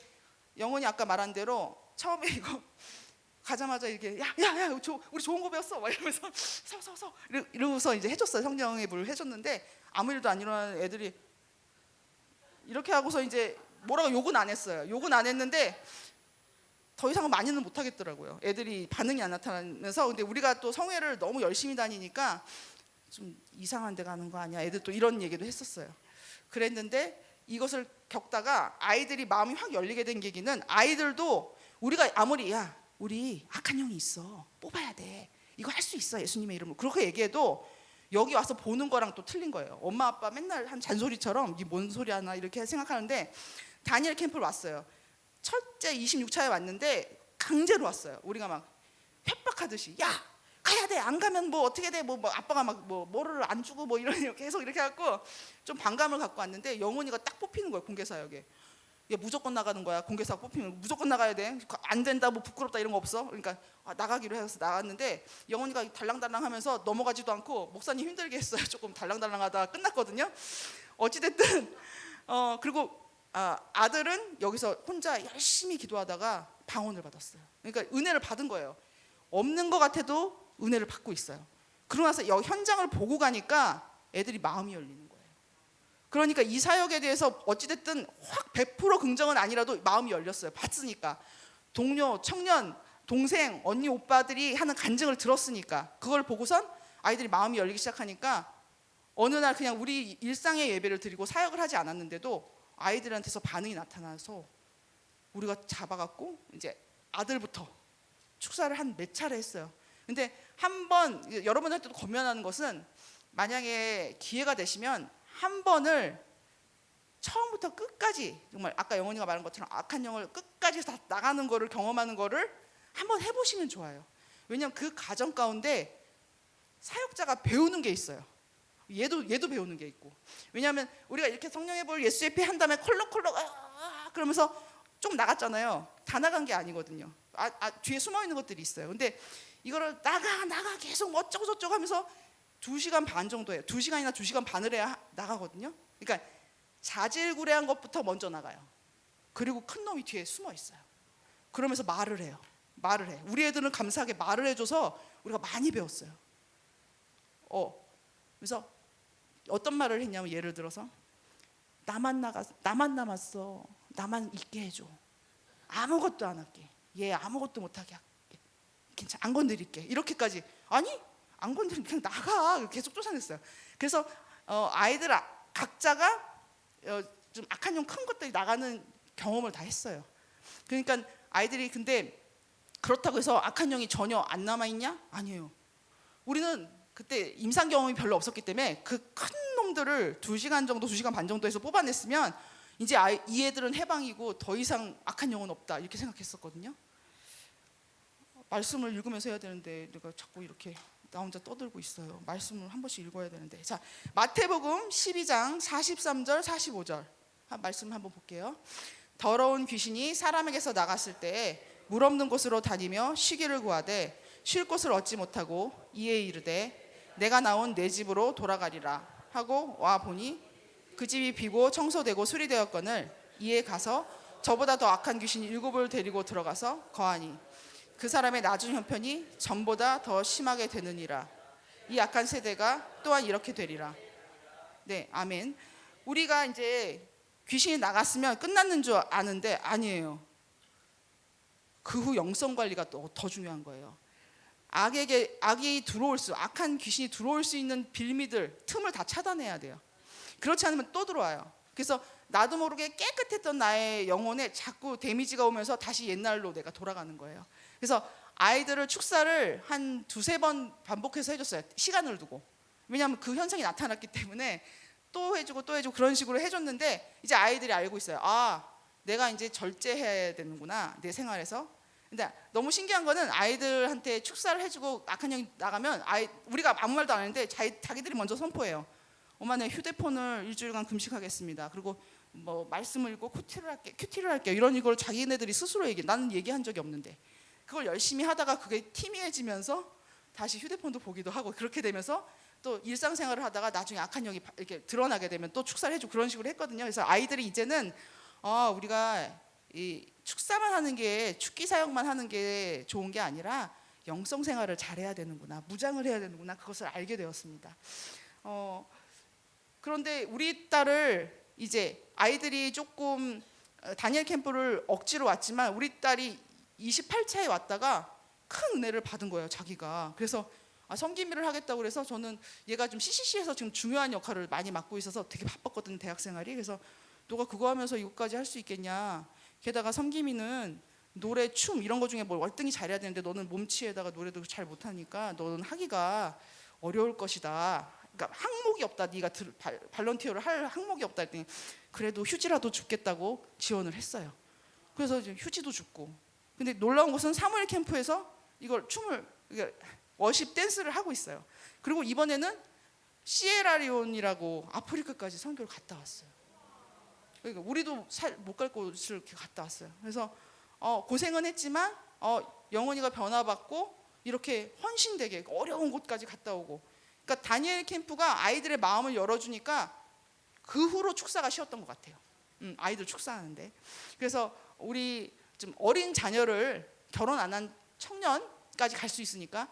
영원이 아까 말한 대로 처음에 이거 가자마자 이렇게 야야야 우리 좋은 거 배웠어 막 이러면서 서 이러면서 이제 해줬어요. 성령의 불을 해줬는데 아무 일도 안 일어나는 애들이 이렇게 하고서 이제 뭐라고 욕은 안 했어요. 욕은 안 했는데 더 이상은 많이는 못 하겠더라고요. 애들이 반응이 안 나타나면서. 근데 우리가 또 성회를 너무 열심히 다니니까 좀 이상한 데 가는 거 아니야? 애들 또 이런 얘기도 했었어요. 그랬는데 이것을 겪다가 아이들이 마음이 확 열리게 된 계기는, 아이들도 우리가 아무리 야 우리 악한 영이 있어 뽑아야 돼 이거 할 수 있어 예수님의 이름으로 그렇게 얘기해도 여기 와서 보는 거랑 또 틀린 거예요. 엄마 아빠 맨날 한 잔소리처럼 이 뭔 소리 하나 이렇게 생각하는데, 다니엘 캠프를 왔어요. 첫째 26차에 왔는데 강제로 왔어요. 우리가 막 협박하듯이 야 가야 돼, 안 가면 뭐 어떻게 돼, 뭐 아빠가 막 뭐를 안 주고 뭐 이런 계속 이렇게 해갖고 좀 반감을 갖고 왔는데, 영훈이가 딱 뽑히는 거예요. 공개사역에 얘 무조건 나가는 거야. 공개사역 뽑히면 무조건 나가야 돼. 안 된다, 뭐 부끄럽다 이런 거 없어. 그러니까 나가기로 해서 나갔는데, 영훈이가 달랑달랑하면서 넘어가지도 않고 목사님 힘들게 했어요. 조금 달랑달랑하다 끝났거든요. 어찌됐든 그리고 아들은 여기서 혼자 열심히 기도하다가 방언을 받았어요. 그러니까 은혜를 받은 거예요. 없는 것 같아도 은혜를 받고 있어요. 그러고 나서 현장을 보고 가니까 애들이 마음이 열리는 거예요. 그러니까 이 사역에 대해서 어찌됐든 확 100% 긍정은 아니라도 마음이 열렸어요. 봤으니까. 동료, 청년, 동생, 언니, 오빠들이 하는 간증을 들었으니까. 그걸 보고선 아이들이 마음이 열리기 시작하니까 어느 날 그냥 우리 일상의 예배를 드리고 사역을 하지 않았는데도 아이들한테서 반응이 나타나서 우리가 잡아갖고 이제 아들부터 축사를 한 몇 차례 했어요. 근데 한번 여러분들한테도 권면하는 것은, 만약에 기회가 되시면 한 번을 처음부터 끝까지, 정말 아까 영원이가 말한 것처럼 악한 영을 끝까지 다 나가는 거를 경험하는 거를 한번 해보시면 좋아요. 왜냐하면 그 과정 가운데 사역자가 배우는 게 있어요. 얘도 배우는 게 있고. 왜냐하면 우리가 이렇게 성령의 볼 예수 예배 한 다음에 콜록콜록 그러면서 좀 나갔잖아요. 다 나간 게 아니거든요. 뒤에 숨어 있는 것들이 있어요. 근데 이거를 나가 계속 어쩌고 저쩌고 하면서 2시간 반 정도 해요. 2시간이나 2시간 반을 해야 나가거든요. 그러니까 자질구레한 것부터 먼저 나가요. 그리고 큰 놈이 뒤에 숨어 있어요. 그러면서 말을 해요. 우리 애들은 감사하게 말을 해줘서 우리가 많이 배웠어요. 그래서 어떤 말을 했냐면, 예를 들어서 나만 남았어. 나만 있게 해줘. 아무것도 안 할게. 얘 아무것도 못하게 할게. 괜찮아, 안 건드릴게. 이렇게까지. 아니 안 건드리면 그냥 나가. 계속 쫓아냈어요. 그래서 아이들 각자가 좀 악한 용 큰 것들이 나가는 경험을 다 했어요. 그러니까 아이들이, 근데 그렇다고 해서 악한 영이 전혀 안 남아있냐? 아니에요. 우리는 그때 임상 경험이 별로 없었기 때문에 그 큰 놈들을 2시간 정도, 2시간 반 정도 해서 뽑아냈으면 이제 이 애들은 해방이고 더 이상 악한 영은 없다, 이렇게 생각했었거든요. 말씀을 읽으면서 해야 되는데 내가 자꾸 이렇게 나 혼자 떠들고 있어요. 말씀을 한 번씩 읽어야 되는데. 자, 마태복음 12장 43절 45절 말씀 한번 볼게요. 더러운 귀신이 사람에게서 나갔을 때 물 없는 곳으로 다니며 쉬기를 구하되 쉴 곳을 얻지 못하고 이에 이르되 내가 나온 내 집으로 돌아가리라 하고 와 보니 그 집이 비고 청소되고 수리되었거늘 이에 가서 저보다 더 악한 귀신 7을 데리고 들어가서 거하니 그 사람의 나중 형편이 전보다 더 심하게 되느니라. 이 악한 세대가 또한 이렇게 되리라. 네, 아멘. 우리가 이제 귀신이 나갔으면 끝났는 줄 아는데 아니에요. 그 후 영성 관리가 또 더 중요한 거예요. 악한 귀신이 들어올 수 있는 빌미들, 틈을 다 차단해야 돼요. 그렇지 않으면 또 들어와요. 그래서 나도 모르게 깨끗했던 나의 영혼에 자꾸 데미지가 오면서 다시 옛날로 내가 돌아가는 거예요. 그래서 아이들을 축사를 한 2-3번 반복해서 해줬어요. 시간을 두고. 왜냐하면 그 현상이 나타났기 때문에 또 해주고 그런 식으로 해줬는데, 이제 아이들이 알고 있어요. 내가 이제 절제해야 되는구나, 내 생활에서. 근데 너무 신기한 거는, 아이들한테 축사를 해주고 악한 영이 나가면 우리가 아무 말도 안 하는데 자기들이 먼저 선포해요. 엄마, 내 휴대폰을 일주일간 금식하겠습니다. 그리고 뭐 말씀을 읽고 큐티를 할게요. 이걸 자기네들이 스스로 얘기해. 나는 얘기한 적이 없는데. 그걸 열심히 하다가 그게 희미해지면서 다시 휴대폰도 보기도 하고, 그렇게 되면서 또 일상생활을 하다가 나중에 악한 영이 이렇게 드러나게 되면 또 축사를 해주고 그런 식으로 했거든요. 그래서 아이들이 이제는 우리가 이 축사만 하는 게, 축기 사역만 하는 게 좋은 게 아니라 영성 생활을 잘해야 되는구나, 무장을 해야 되는구나, 그것을 알게 되었습니다. 그런데 우리 딸을 이제 아이들이 조금 다니엘 캠프를 억지로 왔지만 우리 딸이 28차에 왔다가 큰 은혜를 받은 거예요, 자기가. 그래서 섬김일을 하겠다고 그래서 저는 얘가 좀 CCC에서 지금 중요한 역할을 많이 맡고 있어서 되게 바빴거든요, 대학 생활이. 그래서 너가 그거 하면서 이거까지 할 수 있겠냐. 게다가 섬김이는 노래, 춤 이런 거 중에 뭘 월등히 잘해야 되는데 너는 몸치에다가 노래도 잘 못하니까 너는 하기가 어려울 것이다. 그러니까 항목이 없다. 네가 발런티어를 할 항목이 없다 했더니 그래도 휴지라도 줍겠다고 지원을 했어요. 그래서 이제 휴지도 줍고. 근데 놀라운 것은 사무엘 캠프에서 이걸 춤을 워십 댄스를 하고 있어요. 그리고 이번에는 시에라리온이라고 아프리카까지 선교를 갔다 왔어요. 그러니까 우리도 못 갈 곳을 이렇게 갔다 왔어요. 그래서 고생은 했지만 영혼이가 변화받고 이렇게 헌신되게 어려운 곳까지 갔다 오고. 그러니까 다니엘 캠프가 아이들의 마음을 열어주니까 그 후로 축사가 쉬웠던 것 같아요. 아이들 축사하는데. 그래서 우리 좀 어린 자녀를 결혼 안 한 청년까지 갈 수 있으니까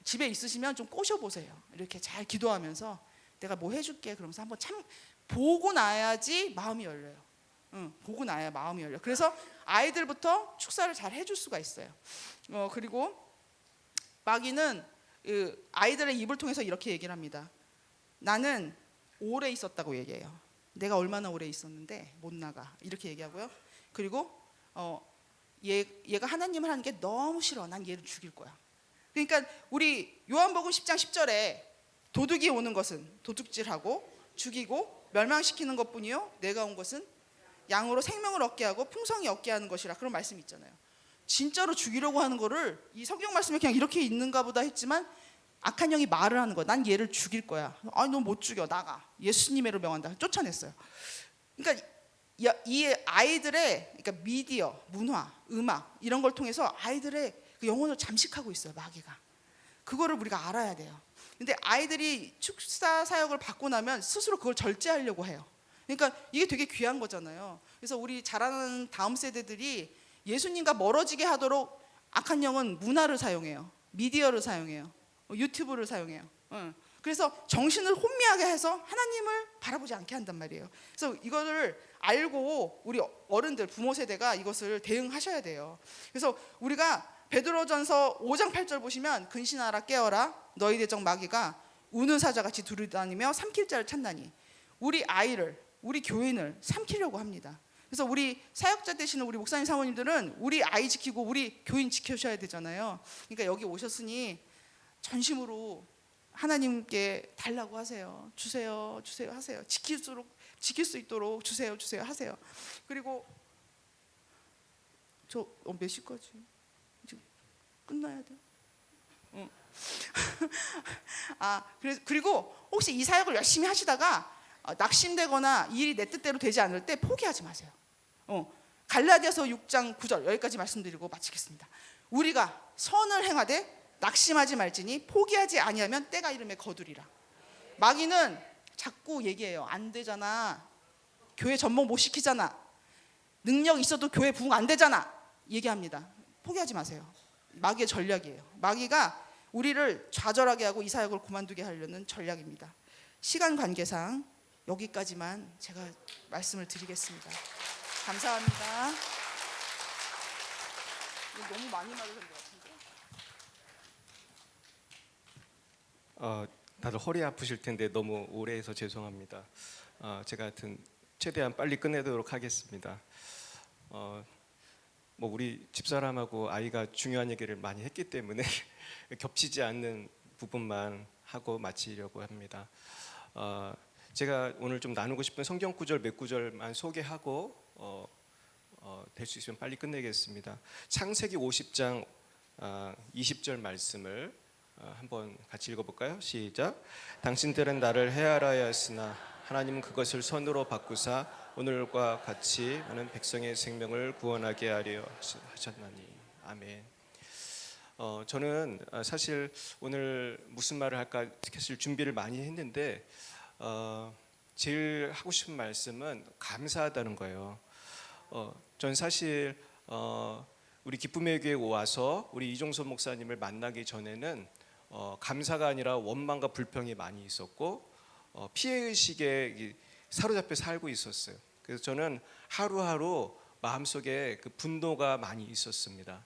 집에 있으시면 좀 꼬셔보세요. 이렇게 잘 기도하면서 내가 뭐 해줄게 그러면서 한번 보고 나야지 마음이 열려요. 보고 나야 마음이 열려. 그래서 아이들부터 축사를 잘 해줄 수가 있어요. 그리고 마귀는 아이들의 입을 통해서 이렇게 얘기를 합니다. 나는 오래 있었다고 얘기해요. 내가 얼마나 오래 있었는데 못 나가 이렇게 얘기하고요. 그리고 얘가 하나님을 하는 게 너무 싫어. 난 얘를 죽일 거야. 그러니까 우리 요한복음 10장 10절에 도둑이 오는 것은 도둑질하고 죽이고 멸망시키는 것뿐이요 내가 온 것은 양으로 생명을 얻게 하고 풍성히 얻게 하는 것이라 그런 말씀이 있잖아요. 진짜로 죽이려고 하는 거를 이 성경 말씀에 그냥 이렇게 있는가 보다 했지만 악한 영이 말을 하는 거야. 난 얘를 죽일 거야. 아니 너 못 죽여. 나가. 예수님의로 명한다. 쫓아냈어요. 그러니까 이 아이들의 그러니까 미디어, 문화, 음악 이런 걸 통해서 아이들의 그 영혼을 잠식하고 있어요. 마귀가. 그거를 우리가 알아야 돼요. 근데 아이들이 축사 사역을 받고 나면 스스로 그걸 절제하려고 해요. 그러니까 이게 되게 귀한 거잖아요. 그래서 우리 자라는 다음 세대들이 예수님과 멀어지게 하도록 악한 영은 문화를 사용해요. 미디어를 사용해요. 유튜브를 사용해요. 그래서 정신을 혼미하게 해서 하나님을 바라보지 않게 한단 말이에요. 그래서 이거를 알고 우리 어른들, 부모 세대가 이것을 대응하셔야 돼요. 그래서 우리가 베드로전서 5장 8절 보시면 근신하라 깨어라 너희 대적 마귀가 우는 사자같이 두루다니며 삼킬 자를 찾나니 우리 아이를 우리 교인을 삼키려고 합니다. 그래서 우리 사역자 되시는 우리 목사님 사모님들은 우리 아이 지키고 우리 교인 지켜주셔야 되잖아요. 그러니까 여기 오셨으니 전심으로 하나님께 달라고 하세요. 주세요, 주세요 하세요. 지킬 수 있도록 주세요, 주세요 하세요. 그리고 저 몇 시까지? 지금 끝나야 돼요. 그리고 혹시 이 사역을 열심히 하시다가 낙심되거나 일이 내 뜻대로 되지 않을 때 포기하지 마세요. 갈라디아서 6장 9절 여기까지 말씀드리고 마치겠습니다. 우리가 선을 행하되 낙심하지 말지니 포기하지 아니하면 때가 이름에 거두리라. 마귀는 자꾸 얘기해요. 안 되잖아. 교회 전복 못 시키잖아. 능력 있어도 교회 부흥 안 되잖아. 얘기합니다. 포기하지 마세요. 마귀의 전략이에요. 마귀가 우리를 좌절하게 하고 이 사역을 그만두게 하려는 전략입니다. 시간 관계상 여기까지만 제가 말씀을 드리겠습니다. 감사합니다. 너무 많이 말하는 것 같은데. 다들 허리 아프실 텐데 너무 오래 해서 죄송합니다. 제가 하여튼 최대한 빨리 끝내도록 하겠습니다. 뭐 우리 집사람하고 아이가 중요한 얘기를 많이 했기 때문에 겹치지 않는 부분만 하고 마치려고 합니다. 제가 오늘 좀 나누고 싶은 성경 구절 몇 구절만 소개하고 될 수 있으면 빨리 끝내겠습니다. 창세기 50장 20절 말씀을 한번 같이 읽어볼까요? 시작. 당신들은 나를 헤아라야 했으나 하나님은 그것을 선으로 바꾸사 오늘과 같이 많은 백성의 생명을 구원하게 하려 하셨나니. 아멘. 저는 사실 오늘 무슨 말을 할까 사실 준비를 많이 했는데 제일 하고 싶은 말씀은 감사하다는 거예요. 전 사실 우리 기쁨의 교회에 와서 우리 이종섭 목사님을 만나기 전에는 감사가 아니라 원망과 불평이 많이 있었고 피해의식에 사로잡혀 살고 있었어요. 그래서 저는 하루하루 마음속에 그 분노가 많이 있었습니다.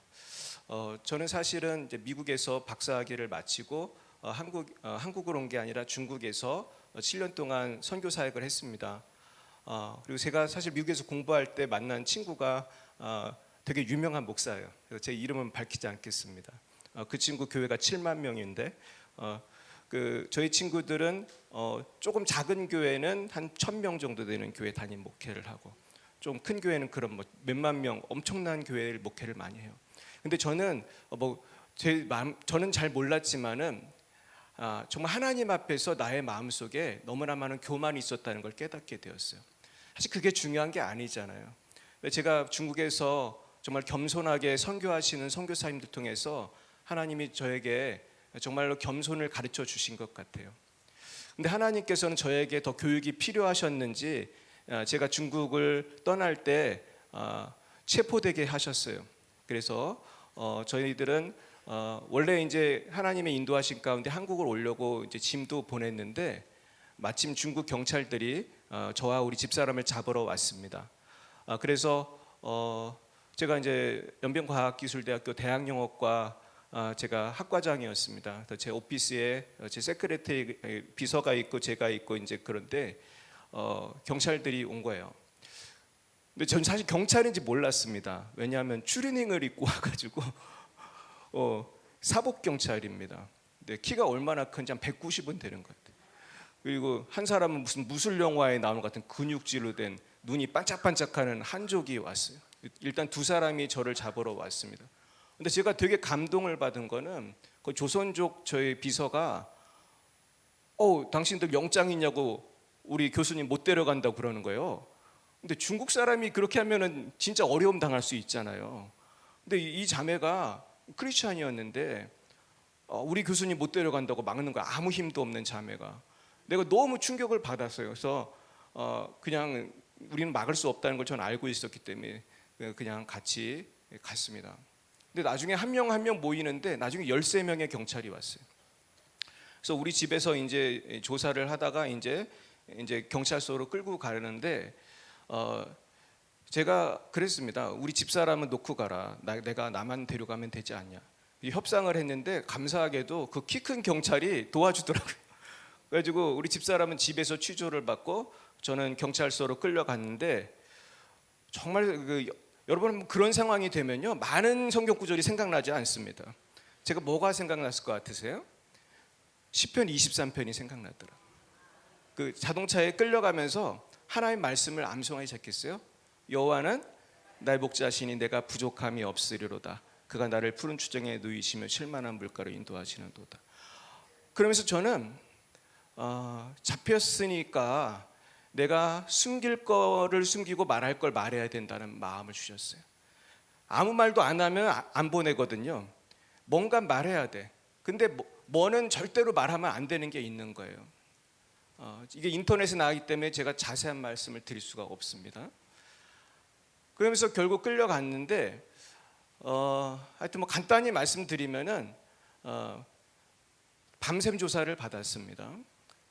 저는 사실은 이제 미국에서 박사학위를 마치고 한국으로 온 게 아니라 중국에서 7년 동안 선교 사역을 했습니다. 그리고 제가 사실 미국에서 공부할 때 만난 친구가 되게 유명한 목사예요. 그래서 제 이름은 밝히지 않겠습니다. 그 친구 교회가 7만 명인데 저희 친구들은 조금 작은 교회는 한 1,000명 정도 되는 교회 담임 목회를 하고 좀 큰 교회는 그런 뭐 몇만 명 엄청난 교회를 목회를 많이 해요. 근데 저는 저는 잘 몰랐지만은 정말 하나님 앞에서 나의 마음 속에 너무나 많은 교만이 있었다는 걸 깨닫게 되었어요. 사실 그게 중요한 게 아니잖아요. 제가 중국에서 정말 겸손하게 선교하시는 선교사님들 통해서 하나님이 저에게 정말로 겸손을 가르쳐 주신 것 같아요. 근데 하나님께서는 저에게 더 교육이 필요하셨는지 제가 중국을 떠날 때 체포되게 하셨어요. 그래서 저희들은 원래 이제 하나님의 인도하신 가운데 한국을 오려고 이제 짐도 보냈는데 마침 중국 경찰들이 저와 우리 집사람을 잡으러 왔습니다. 그래서 제가 이제 연변과학기술대학교 대학영어과 제가 학과장이었습니다. 제 오피스에 제 세크레터리 비서가 있고 제가 있고 이제 그런데 경찰들이 온 거예요. 근데 전 사실 경찰인지 몰랐습니다. 왜냐하면 추리닝을 입고 와가지고 사복 경찰입니다. 근데 키가 얼마나 큰지 한 190은 되는 것 같아요. 그리고 한 사람은 무슨 무술 영화에 나오는 것 같은 근육질로 된 눈이 반짝반짝하는 한족이 왔어요. 일단 두 사람이 저를 잡으러 왔습니다. 근데 제가 되게 감동을 받은 거는 그 조선족 저희 비서가 당신들 영장 있냐고 우리 교수님 못 데려간다고 그러는 거예요. 근데 중국 사람이 그렇게 하면은 진짜 어려움 당할 수 있잖아요. 근데 이 자매가 크리스찬이었는데 우리 교수님 못 데려간다고 막는 거야. 아무 힘도 없는 자매가. 내가 너무 충격을 받았어요. 그래서 그냥 우리는 막을 수 없다는 걸 저는 알고 있었기 때문에 그냥 같이 갔습니다. 근데 나중에 한 명 한 명 모이는데 나중에 13명의 경찰이 왔어요. 그래서 우리 집에서 이제 조사를 하다가 이제 경찰서로 끌고 가는데 제가 그랬습니다. 우리 집사람은 놓고 가라. 내가 나만 데려가면 되지 않냐. 협상을 했는데 감사하게도 그 키 큰 경찰이 도와주더라고요. 그래가지고 우리 집사람은 집에서 취조를 받고 저는 경찰서로 끌려갔는데 정말 여러분 그런 상황이 되면요 많은 성경 구절이 생각나지 않습니다. 제가 뭐가 생각났을 것 같으세요? 시편 23편이 생각나더라. 그 자동차에 끌려가면서 하나님의 말씀을 암송하기 시작했어요. 여호와는 나의 목자시니 내가 부족함이 없으리로다. 그가 나를 푸른 추정에 누이시며 쉴만한 물가로 인도하시는도다. 그러면서 저는 잡혔으니까 내가 숨길 거를 숨기고 말할 걸 말해야 된다는 마음을 주셨어요. 아무 말도 안 하면 안 보내거든요. 뭔가 말해야 돼. 근데 뭐는 절대로 말하면 안 되는 게 있는 거예요. 이게 인터넷에 나가기 때문에 제가 자세한 말씀을 드릴 수가 없습니다. 그러면서 결국 끌려갔는데 하여튼 뭐 간단히 말씀드리면은 밤샘 조사를 받았습니다.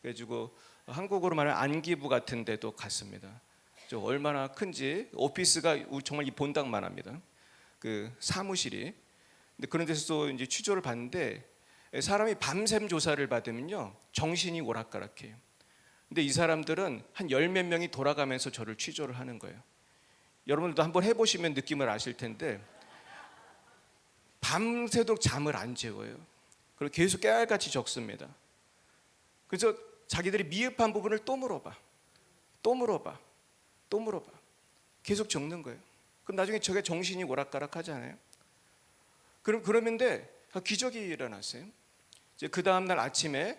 그래가지고 한국으로 말하면 안기부 같은 데도 갔습니다. 얼마나 큰지 오피스가 정말 이 본당만 합니다. 그 사무실이. 근데 그런 데서 이제 취조를 받는데 사람이 밤샘 조사를 받으면요 정신이 오락가락해요. 근데 이 사람들은 한 10몇 명이 돌아가면서 저를 취조를 하는 거예요. 여러분들도 한번 해보시면 느낌을 아실 텐데 밤새도록 잠을 안 재워요. 그리고 계속 깨알같이 적습니다. 그래서 자기들이 미흡한 부분을 또 물어봐. 계속 적는 거예요. 그럼 나중에 저게 정신이 오락가락 하잖아요. 그러는데 기적이 일어났어요. 이제 그 다음날 아침에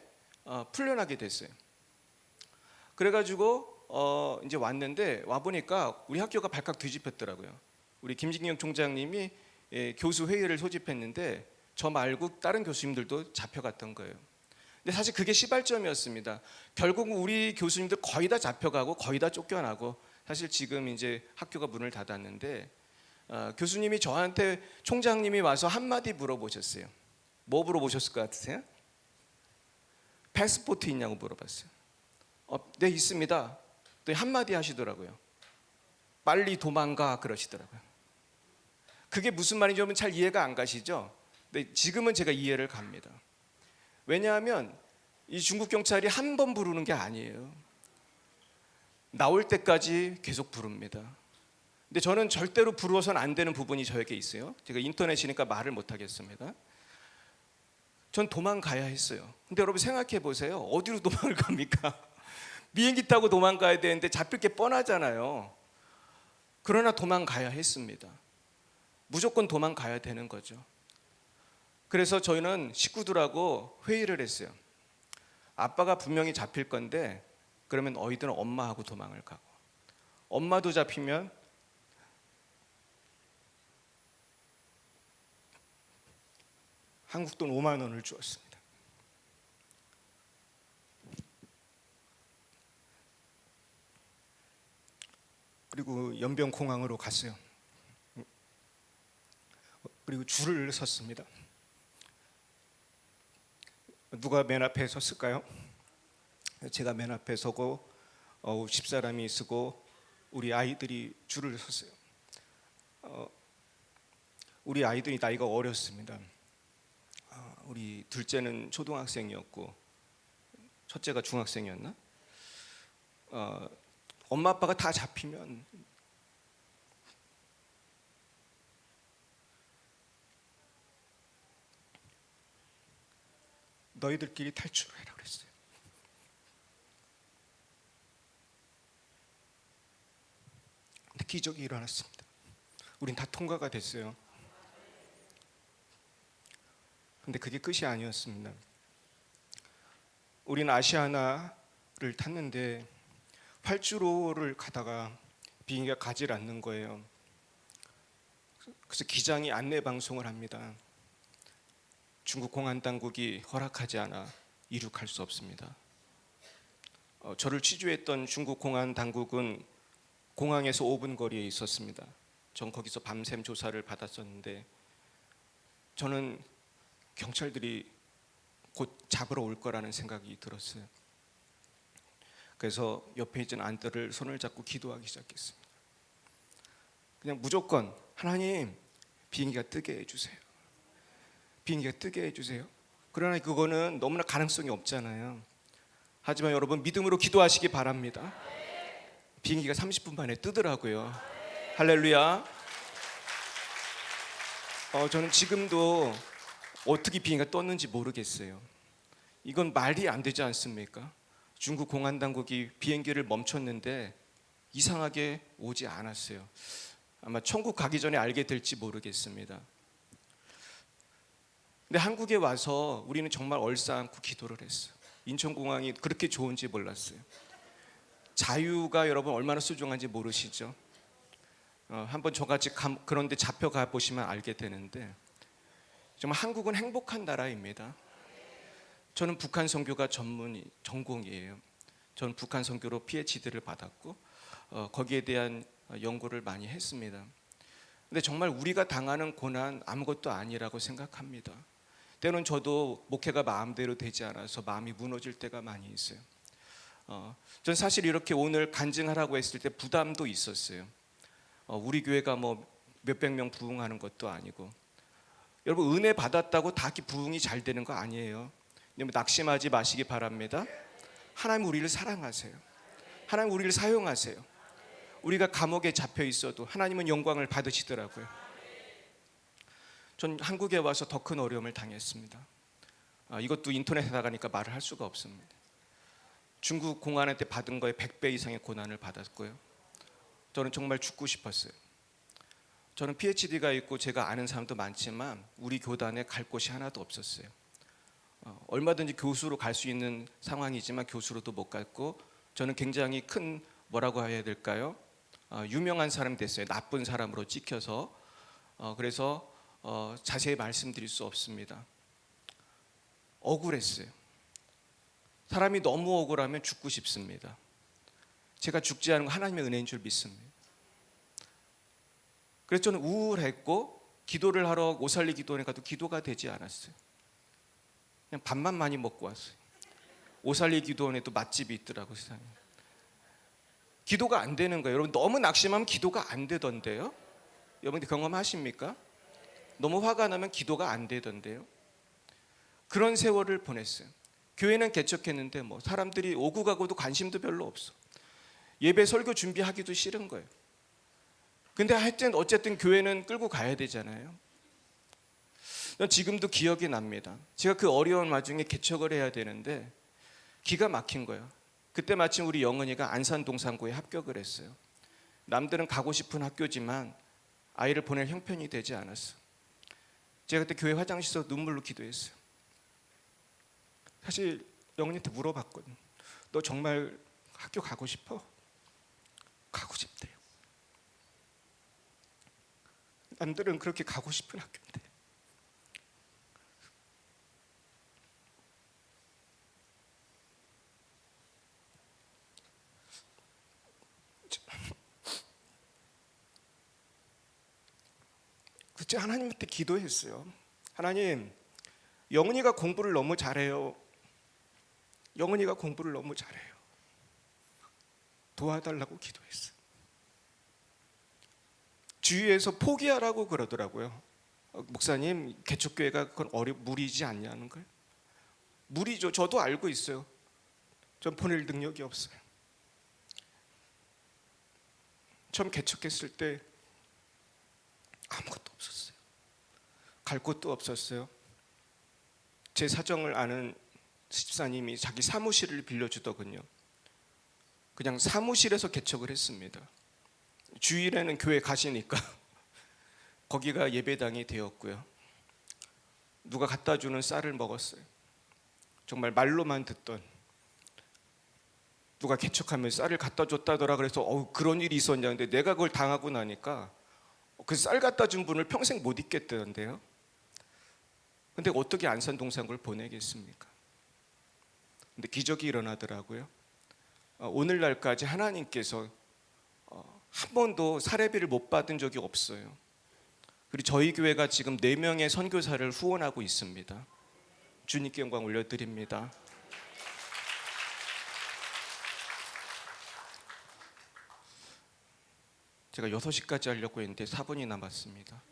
풀려나게 됐어요. 그래가지고 이제 왔는데 와보니까 우리 학교가 발칵 뒤집혔더라고요. 우리 김진경 총장님이 교수 회의를 소집했는데 저 말고 다른 교수님들도 잡혀갔던 거예요. 근데 사실 그게 시발점이었습니다. 결국 우리 교수님들 거의 다 잡혀가고 거의 다 쫓겨나고 사실 지금 이제 학교가 문을 닫았는데 교수님이 저한테 총장님이 와서 한마디 물어보셨어요. 뭐 물어보셨을 것 같으세요? 패스포트 있냐고 물어봤어요. 네 있습니다. 또 한마디 하시더라고요. 빨리 도망가 그러시더라고요. 그게 무슨 말인지 여러분 잘 이해가 안 가시죠? 근데 지금은 제가 이해를 갑니다. 왜냐하면 이 중국 경찰이 한 번 부르는 게 아니에요. 나올 때까지 계속 부릅니다. 근데 저는 절대로 부르어서는 안 되는 부분이 저에게 있어요. 제가 인터넷이니까 말을 못 하겠습니다. 전 도망가야 했어요. 근데 여러분 생각해 보세요. 어디로 도망을 갑니까? 비행기 타고 도망가야 되는데 잡힐 게 뻔하잖아요. 그러나 도망가야 했습니다. 무조건 도망가야 되는 거죠. 그래서 저희는 식구들하고 회의를 했어요. 아빠가 분명히 잡힐 건데 그러면 너희들은 엄마하고 도망을 가고, 엄마도 잡히면 한국 돈 5만 원을 주었습니다. 그리고 연변공항으로 갔어요. 그리고 줄을 섰습니다. 누가 맨 앞에 섰을까요? 제가 맨 앞에 서고 10사람이 서고 우리 아이들이 줄을 섰어요. 우리 아이들이 나이가 어렸습니다. 우리 둘째는 초등학생이었고 첫째가 중학생이었나? 엄마 아빠가 다 잡히면 너희들끼리 탈출해라 그랬어요. 근데 기적이 일어났습니다. 우린 다 통과가 됐어요. 근데 그게 끝이 아니었습니다. 우리는 아시아나를 탔는데 활주로를 가다가 비행기가 가질 않는 거예요. 그래서 기장이 안내 방송을 합니다. 중국 공안 당국이 허락하지 않아 이륙할 수 없습니다. 저를 취조했던 중국 공안 당국은 공항에서 5분 거리에 있었습니다. 전 거기서 밤샘 조사를 받았었는데 저는 경찰들이 곧 잡으러 올 거라는 생각이 들었어요. 그래서 옆에 있던 안들을 손을 잡고 기도하기 시작했습니다. 그냥 무조건 하나님 비행기가 뜨게 해주세요. 비행기가 뜨게 해주세요. 그러나 그거는 너무나 가능성이 없잖아요. 하지만 여러분 믿음으로 기도하시기 바랍니다. 비행기가 30분 만에 뜨더라고요. 할렐루야. 저는 지금도 어떻게 비행기가 떴는지 모르겠어요. 이건 말이 안 되지 않습니까? 중국 공안 당국이 비행기를 멈췄는데 이상하게 오지 않았어요. 아마 천국 가기 전에 알게 될지 모르겠습니다. 근데 한국에 와서 우리는 정말 얼싸안고 기도를 했어요. 인천공항이 그렇게 좋은지 몰랐어요. 자유가 여러분 얼마나 소중한지 모르시죠? 한번 저같이 그런 데 잡혀가 보시면 알게 되는데 정말 한국은 행복한 나라입니다. 저는 북한 선교가 전공이에요. 저는 북한 선교로 PhD를 받았고 거기에 대한 연구를 많이 했습니다. 근데 정말 우리가 당하는 고난 아무것도 아니라고 생각합니다. 때로는 저도 목회가 마음대로 되지 않아서 마음이 무너질 때가 많이 있어요. 전 사실 이렇게 오늘 간증하라고 했을 때 부담도 있었어요. 우리 교회가 뭐 몇백 명 부흥하는 것도 아니고, 여러분 은혜 받았다고 다 부흥이 잘 되는 거 아니에요. 낙심하지 마시기 바랍니다. 하나님 우리를 사랑하세요. 하나님 우리를 사용하세요. 우리가 감옥에 잡혀 있어도 하나님은 영광을 받으시더라고요. 전 한국에 와서 더 큰 어려움을 당했습니다. 이것도 인터넷에 나가니까 말을 할 수가 없습니다. 중국 공안한테 받은 거에 100배 이상의 고난을 받았고요. 저는 정말 죽고 싶었어요. 저는 PhD가 있고 제가 아는 사람도 많지만 우리 교단에 갈 곳이 하나도 없었어요. 얼마든지 교수로 갈 수 있는 상황이지만 교수로도 못 갔고, 저는 굉장히 큰 뭐라고 해야 될까요? 유명한 사람이 됐어요. 나쁜 사람으로 찍혀서. 그래서 자세히 말씀드릴 수 없습니다. 억울했어요. 사람이 너무 억울하면 죽고 싶습니다. 제가 죽지 않은 건 하나님의 은혜인 줄 믿습니다. 그래서 저는 우울했고 기도를 하러 오살리 기도원에 가도 기도가 되지 않았어요. 그냥 밥만 많이 먹고 왔어요. 오살리 기도원에도 맛집이 있더라고요, 세상에. 기도가 안 되는 거예요. 여러분 너무 낙심하면 기도가 안 되던데요. 여러분들 경험하십니까? 너무 화가 나면 기도가 안 되던데요. 그런 세월을 보냈어요. 교회는 개척했는데 뭐 사람들이 오고 가고도 관심도 별로 없어. 예배 설교 준비하기도 싫은 거예요. 근데 하여튼 어쨌든 교회는 끌고 가야 되잖아요. 난 지금도 기억이 납니다. 제가 그 어려운 와중에 개척을 해야 되는데 기가 막힌 거예요. 그때 마침 우리 영은이가 안산동산고에 합격을 했어요. 남들은 가고 싶은 학교지만 아이를 보낼 형편이 되지 않았어. 제가 그때 교회 화장실에서 눈물로 기도했어요. 사실 영은이한테 물어봤거든. 너 정말 학교 가고 싶어? 가고 싶대요. 남들은 그렇게 가고 싶은 학교인데. 그때 하나님한테 기도했어요. 하나님, 영은이가 공부를 너무 잘해요. 영은이가 공부를 너무 잘해요. 도와달라고 기도했어요. 주위에서 포기하라고 그러더라고요. 목사님, 개척교회가 그건 무리지 않냐는 걸. 무리죠. 저도 알고 있어요. 전 보낼 능력이 없어요. 처음 개척했을 때 아무것도 없었어요. 갈 곳도 없었어요. 제 사정을 아는 집사님이 자기 사무실을 빌려주더군요. 그냥 사무실에서 개척을 했습니다. 주일에는 교회 가시니까 거기가 예배당이 되었고요. 누가 갖다 주는 쌀을 먹었어요. 정말 말로만 듣던, 누가 개척하면 쌀을 갖다 줬다더라. 그래서 그런 일이 있었냐. 근데 내가 그걸 당하고 나니까 그 쌀 갖다 준 분을 평생 못 잊겠다는데요. 근데 어떻게 안산동산고를 보내겠습니까? 근데 기적이 일어나더라고요. 오늘날까지 하나님께서 한 번도 사례비를 못 받은 적이 없어요. 그리고 저희 교회가 지금 4명의 선교사를 후원하고 있습니다. 주님께 영광 올려드립니다. 제가 6시까지 하려고 했는데 4분이 남았습니다.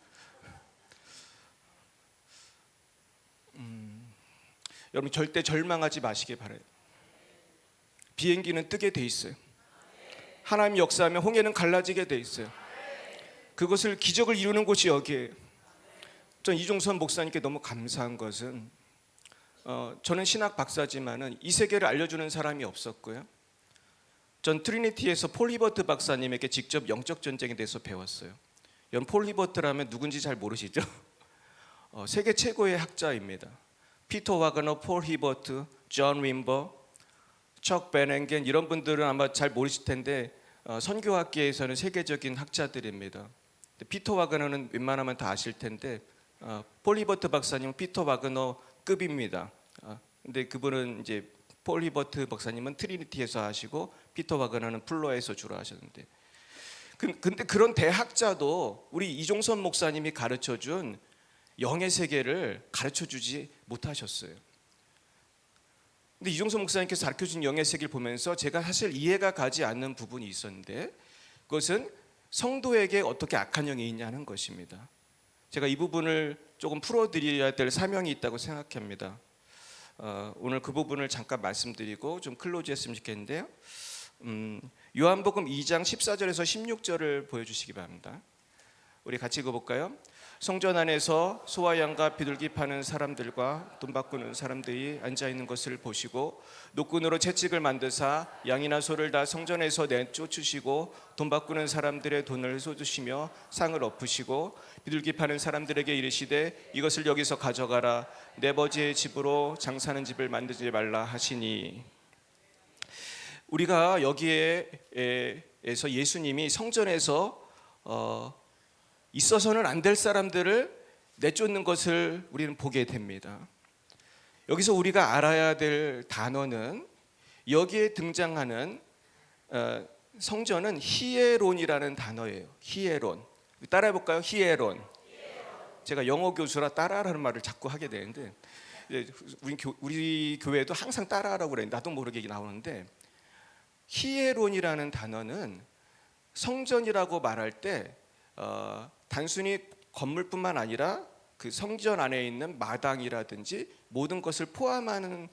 여러분 절대 절망하지 마시길 바라요. 비행기는 뜨게 돼 있어요. 하나님 역사하면 홍해는 갈라지게 돼 있어요. 그것을 기적을 이루는 곳이 여기에요. 전 이종선 목사님께 너무 감사한 것은 저는 신학 박사지만은 이 세계를 알려주는 사람이 없었고요. 전 트리니티에서 폴 히버트 박사님에게 직접 영적 전쟁에 대해서 배웠어요. 여러분 폴 히버트라면 누군지 잘 모르시죠? 세계 최고의 학자입니다. 피터 와그너, 폴 히버트, 존 윈버, 척 베넨겐 이런 분들은 아마 잘 모르실 텐데 선교학계에서는 세계적인 학자들입니다. 피터 와그너는 웬만하면 다 아실 텐데 폴 히버트 박사님은 피터 와그너급입니다. 근데 그분은 이제 폴 히버트 박사님은 트리니티에서 하시고 피터 와그너는 플러에서 주로 하셨는데 근데 그런 대학자도 우리 이종선 목사님이 가르쳐준 영의 세계를 가르쳐주지 못하셨어요. 근데 이종선 목사님께서 가르쳐준 영의 세계를 보면서 제가 사실 이해가 가지 않는 부분이 있었는데 그것은 성도에게 어떻게 악한 영이 있냐는 것입니다. 제가 이 부분을 조금 풀어드려야 될 사명이 있다고 생각합니다. 오늘 그 부분을 잠깐 말씀드리고 좀 클로즈했으면 좋겠는데요. 요한복음 2장 14절에서 16절을 보여주시기 바랍니다. 우리 같이 읽어볼까요? 성전 안에서 소와 양과 비둘기 파는 사람들과 돈 바꾸는 사람들이 앉아있는 것을 보시고 노끈으로 채찍을 만드사 양이나 소를 다 성전에서 내쫓으시고 돈 바꾸는 사람들의 돈을 쏟으시며 상을 엎으시고 비둘기 파는 사람들에게 이르시되 이것을 여기서 가져가라 내 아버지의 집으로 장사하는 집을 만들지 말라 하시니. 우리가 여기에서 예수님이 성전에서 있어서는 안 될 사람들을 내쫓는 것을 우리는 보게 됩니다. 여기서 우리가 알아야 될 단어는 여기에 등장하는 성전은 히에론이라는 단어예요. 히에론. 따라해 볼까요? 히에론. 제가 영어 교수라 따라하라는 말을 자꾸 하게 되는데 우리 교회도 항상 따라하라고 그래요. 나도 모르게 나오는데 히에론이라는 단어는 성전이라고 말할 때 단순히 건물뿐만 아니라 그 성전 안에 있는 마당이라든지 모든 것을 포함하는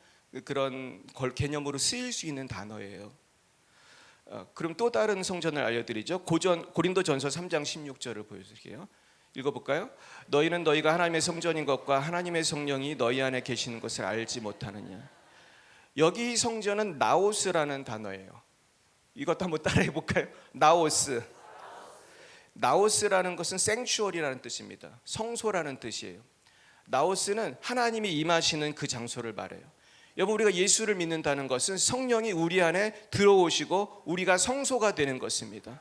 그런 개념으로 쓰일 수 있는 단어예요. 그럼 또 다른 성전을 알려드리죠. 고린도전서 3장 16절을 보여드릴게요. 읽어볼까요? 너희는 너희가 하나님의 성전인 것과 하나님의 성령이 너희 안에 계시는 것을 알지 못하느냐. 여기 성전은 나오스라는 단어예요. 이것도 한번 따라해 볼까요? 나오스. 나오스라는 것은 생추얼이라는 뜻입니다. 성소라는 뜻이에요. 나오스는 하나님이 임하시는 그 장소를 말해요. 여러분, 우리가 예수를 믿는다는 것은 성령이 우리 안에 들어오시고 우리가 성소가 되는 것입니다.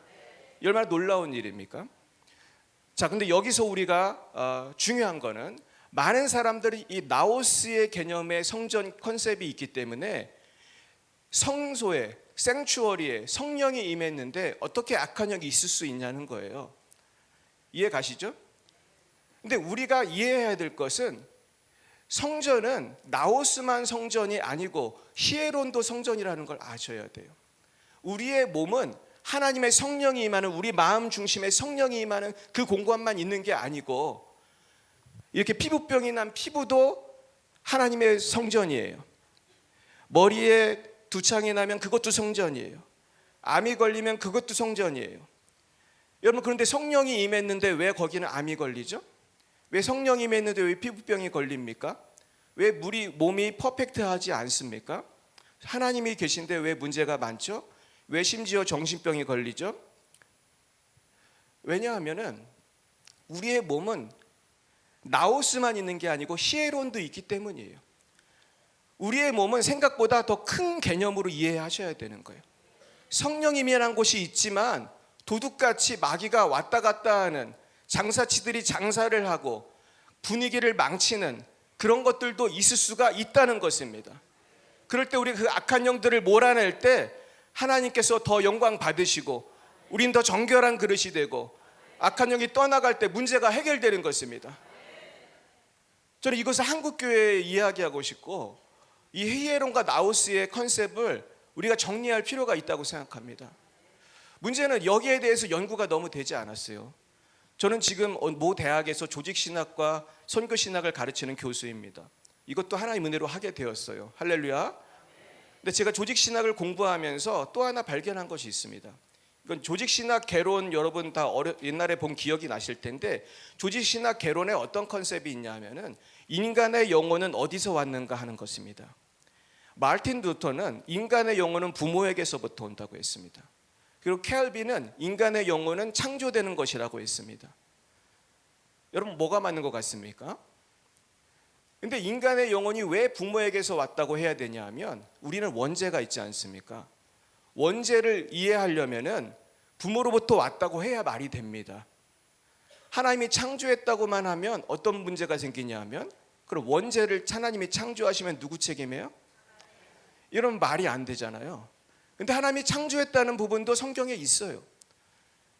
얼마나 놀라운 일입니까? 자, 근데 여기서 우리가 중요한 거는 많은 사람들이 이 나오스의 개념의 성전 컨셉이 있기 때문에 성소에, 생추어리에 성령이 임했는데 어떻게 악한 영이 있을 수 있냐는 거예요. 이해 가시죠? 근데 우리가 이해해야 될 것은 성전은 나오스만 성전이 아니고 히에론도 성전이라는 걸 아셔야 돼요. 우리의 몸은 하나님의 성령이 임하는, 우리 마음 중심에 성령이 임하는 그 공간만 있는 게 아니고, 이렇게 피부병이 난 피부도 하나님의 성전이에요. 머리에 두창이 나면 그것도 성전이에요. 암이 걸리면 그것도 성전이에요. 여러분, 그런데 성령이 임했는데 왜 거기는 암이 걸리죠? 왜 성령이 임했는데 왜 피부병이 걸립니까? 왜 몸이 퍼펙트하지 않습니까? 하나님이 계신데 왜 문제가 많죠? 왜 심지어 정신병이 걸리죠? 왜냐하면은 우리의 몸은 나오스만 있는 게 아니고 히에론도 있기 때문이에요. 우리의 몸은 생각보다 더 큰 개념으로 이해하셔야 되는 거예요. 성령이 임한 곳이 있지만 도둑같이 마귀가 왔다 갔다 하는, 장사치들이 장사를 하고 분위기를 망치는 그런 것들도 있을 수가 있다는 것입니다. 그럴 때 우리 그 악한 영들을 몰아낼 때 하나님께서 더 영광 받으시고 우린 더 정결한 그릇이 되고 악한 영이 떠나갈 때 문제가 해결되는 것입니다. 저는 이것을 한국교회에 이야기하고 싶고, 이 히에론과 나오스의 컨셉을 우리가 정리할 필요가 있다고 생각합니다. 문제는 여기에 대해서 연구가 너무 되지 않았어요. 저는 지금 모 대학에서 조직신학과 선교신학을 가르치는 교수입니다. 이것도 하나님의 은혜로 하게 되었어요. 할렐루야. 근데 제가 조직신학을 공부하면서 또 하나 발견한 것이 있습니다. 이건 조직신학 개론, 여러분 다 옛날에 본 기억이 나실 텐데, 조직신학 개론에 어떤 컨셉이 있냐 하면은 인간의 영혼은 어디서 왔는가 하는 것입니다. 마르틴 루터는 인간의 영혼은 부모에게서부터 온다고 했습니다. 그리고 켈빈은 인간의 영혼은 창조되는 것이라고 했습니다. 여러분, 뭐가 맞는 것 같습니까? 근데 인간의 영혼이 왜 부모에게서 왔다고 해야 되냐 하면, 우리는 원죄가 있지 않습니까? 원죄를 이해하려면은 부모로부터 왔다고 해야 말이 됩니다. 하나님이 창조했다고만 하면 어떤 문제가 생기냐 하면, 그럼 원죄를 하나님이 창조하시면 누구 책임이에요? 이런 말이 안 되잖아요. 근데 하나님이 창조했다는 부분도 성경에 있어요.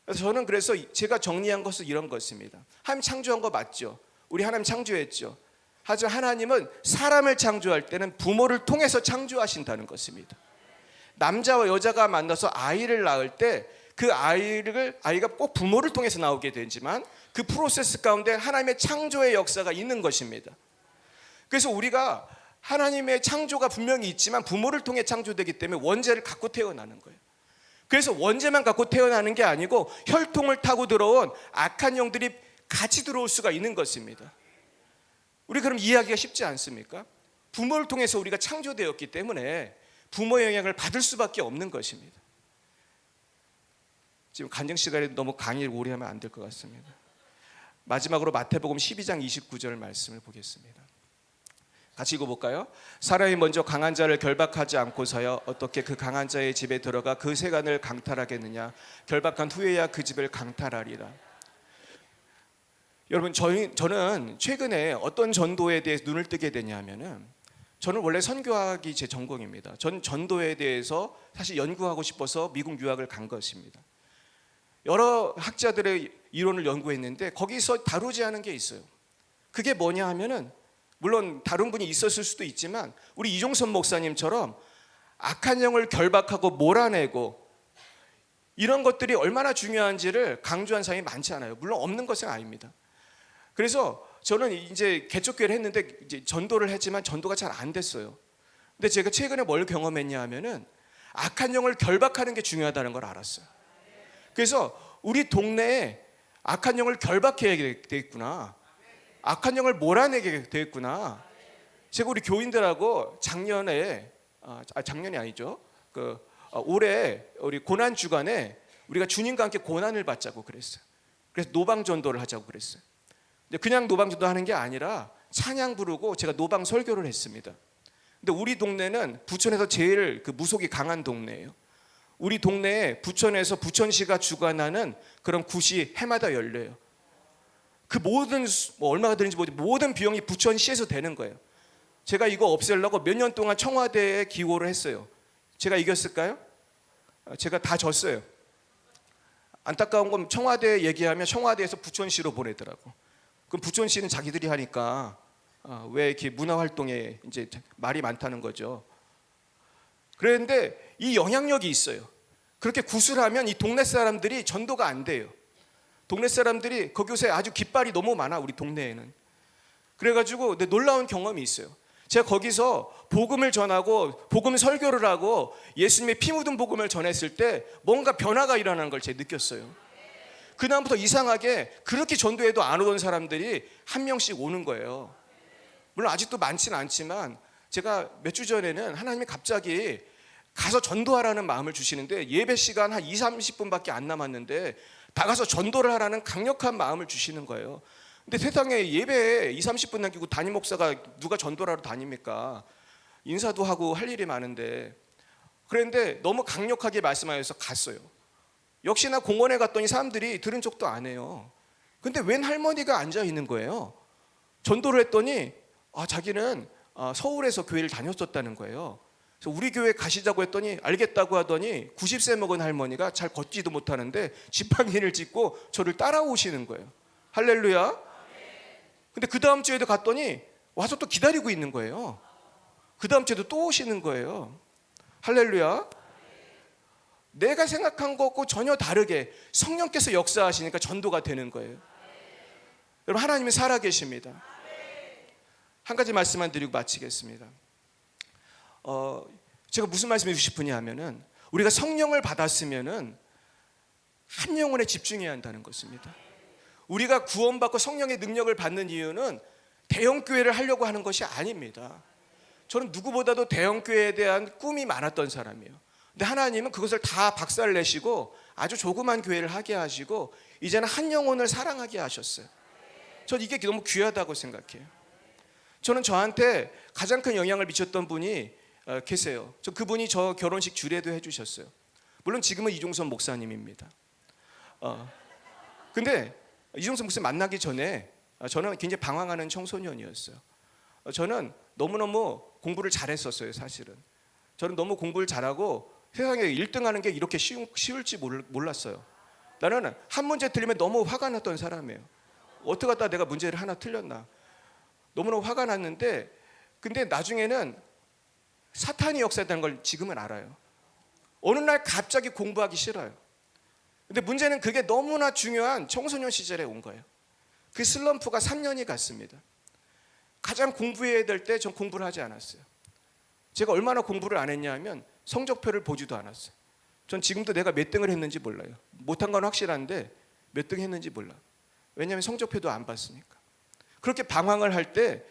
그래서 저는 제가 정리한 것은 이런 것입니다. 하나님 창조한 거 맞죠? 우리 하나님 창조했죠. 하지만 하나님은 사람을 창조할 때는 부모를 통해서 창조하신다는 것입니다. 남자와 여자가 만나서 아이를 낳을 때 그 아이가 꼭 부모를 통해서 나오게 되지만 그 프로세스 가운데 하나님의 창조의 역사가 있는 것입니다. 그래서 우리가 하나님의 창조가 분명히 있지만 부모를 통해 창조되기 때문에 원죄를 갖고 태어나는 거예요. 그래서 원죄만 갖고 태어나는 게 아니고 혈통을 타고 들어온 악한 영들이 같이 들어올 수가 있는 것입니다. 우리 그럼 이해하기가 쉽지 않습니까? 부모를 통해서 우리가 창조되었기 때문에 부모의 영향을 받을 수밖에 없는 것입니다. 지금 간증 시간에 너무 강의를 오래 하면 안 될 것 같습니다. 마지막으로 마태복음 12장 29절 말씀을 보겠습니다. 같이 읽어볼까요? 사람이 먼저 강한 자를 결박하지 않고서야 어떻게 그 강한 자의 집에 들어가 그 세간을 강탈하겠느냐. 결박한 후에야 그 집을 강탈하리라. 여러분, 저는 최근에 어떤 전도에 대해서 눈을 뜨게 되냐면은, 저는 원래 선교학이 제 전공입니다. 전 전도에 대해서 사실 연구하고 싶어서 미국 유학을 간 것입니다. 여러 학자들의 이론을 연구했는데 거기서 다루지 않은 게 있어요. 그게 뭐냐 하면은, 물론 다른 분이 있었을 수도 있지만 우리 이종선 목사님처럼 악한 영을 결박하고 몰아내고 이런 것들이 얼마나 중요한지를 강조한 사람이 많지 않아요. 물론 없는 것은 아닙니다. 그래서 저는 이제 개척교회를 했는데 이제 전도를 했지만 전도가 잘 안 됐어요. 근데 제가 최근에 뭘 경험했냐 하면은 악한 영을 결박하는 게 중요하다는 걸 알았어요. 그래서 우리 동네에 악한 영을 결박해야 되겠구나. 악한 영을 몰아내게 되겠구나. 제가 우리 교인들하고 작년에 작년이 아니죠. 올해 우리 고난 주간에 우리가 주님과 함께 고난을 받자고 그랬어요. 그래서 노방 전도를 하자고 그랬어요. 근데 그냥 노방 전도 하는 게 아니라 찬양 부르고 제가 노방 설교를 했습니다. 근데 우리 동네는 부천에서 제일 무속이 강한 동네예요. 우리 동네에 부천에서 부천시가 주관하는 그런 굿이 해마다 열려요. 그 모든 얼마가 드는지 모든 비용이 부천시에서 되는 거예요. 제가 이거 없애려고 몇 년 동안 청와대에 기고를 했어요. 제가 이겼을까요? 제가 다 졌어요. 안타까운 건 청와대 얘기하면 청와대에서 부천시로 보내더라고. 그럼 부천시는 자기들이 하니까 왜 이렇게 문화활동에 이제 말이 많다는 거죠. 그런데 이 영향력이 있어요. 그렇게 구슬하면 이 동네 사람들이 전도가 안 돼요. 동네 사람들이 거기 요새 아주 깃발이 너무 많아 우리 동네에는. 그래가지고 놀라운 경험이 있어요. 제가 거기서 복음을 전하고 복음 설교를 하고 예수님의 피 묻은 복음을 전했을 때 뭔가 변화가 일어나는 걸 제가 느꼈어요. 그 다음부터 이상하게 그렇게 전도해도 안 오던 사람들이 한 명씩 오는 거예요. 물론 아직도 많지는 않지만 제가 몇 주 전에는 하나님이 갑자기 가서 전도하라는 마음을 주시는데 예배 시간 한 20-30분밖에 안 남았는데 나가서 전도를 하라는 강력한 마음을 주시는 거예요. 근데 세상에 예배에 20-30분 남기고 담임 목사가 누가 전도를 하러 다닙니까? 인사도 하고 할 일이 많은데. 그런데 너무 강력하게 말씀하셔서 갔어요. 역시나 공원에 갔더니 사람들이 들은 척도 안 해요. 근데 웬 할머니가 앉아 있는 거예요. 전도를 했더니 자기는 서울에서 교회를 다녔었다는 거예요. 그래서 우리 교회 가시자고 했더니 알겠다고 하더니 90세 먹은 할머니가 잘 걷지도 못하는데 지팡이를 짚고 저를 따라오시는 거예요. 할렐루야. 근데 그 다음 주에도 갔더니 와서 또 기다리고 있는 거예요. 그 다음 주에도 또 오시는 거예요. 할렐루야. 내가 생각한 것과 전혀 다르게 성령께서 역사하시니까 전도가 되는 거예요. 여러분, 하나님은 살아계십니다. 한 가지 말씀만 드리고 마치겠습니다. 제가 무슨 말씀을 주고 싶으냐 하면은 우리가 성령을 받았으면은 한 영혼에 집중해야 한다는 것입니다. 우리가 구원받고 성령의 능력을 받는 이유는 대형교회를 하려고 하는 것이 아닙니다. 저는 누구보다도 대형교회에 대한 꿈이 많았던 사람이에요. 근데 하나님은 그것을 다 박살 내시고 아주 조그만 교회를 하게 하시고 이제는 한 영혼을 사랑하게 하셨어요. 전 이게 너무 귀하다고 생각해요. 저는 저한테 가장 큰 영향을 미쳤던 분이 계세요. 그분이 저 결혼식 주례도 해주셨어요. 물론 지금은 이종선 목사님입니다. 근데 이종선 목사님 만나기 전에 저는 굉장히 방황하는 청소년이었어요. 저는 너무너무 공부를 잘했었어요. 사실은 저는 너무 공부를 잘하고 세상에 1등하는 게 이렇게 쉬울지 몰랐어요. 나는 한 문제 틀리면 너무 화가 났던 사람이에요. 어떻게 하다 내가 문제를 하나 틀렸나, 너무너무 화가 났는데, 근데 나중에는 사탄이 역사했다는 걸 지금은 알아요. 어느 날 갑자기 공부하기 싫어요. 근데 문제는 그게 너무나 중요한 청소년 시절에 온 거예요. 그 슬럼프가 3년이 갔습니다. 가장 공부해야 될 때 전 공부를 하지 않았어요. 제가 얼마나 공부를 안 했냐 하면 성적표를 보지도 않았어요. 전 지금도 내가 몇 등을 했는지 몰라요. 못한 건 확실한데 몇 등 했는지 몰라. 왜냐하면 성적표도 안 봤으니까. 그렇게 방황을 할 때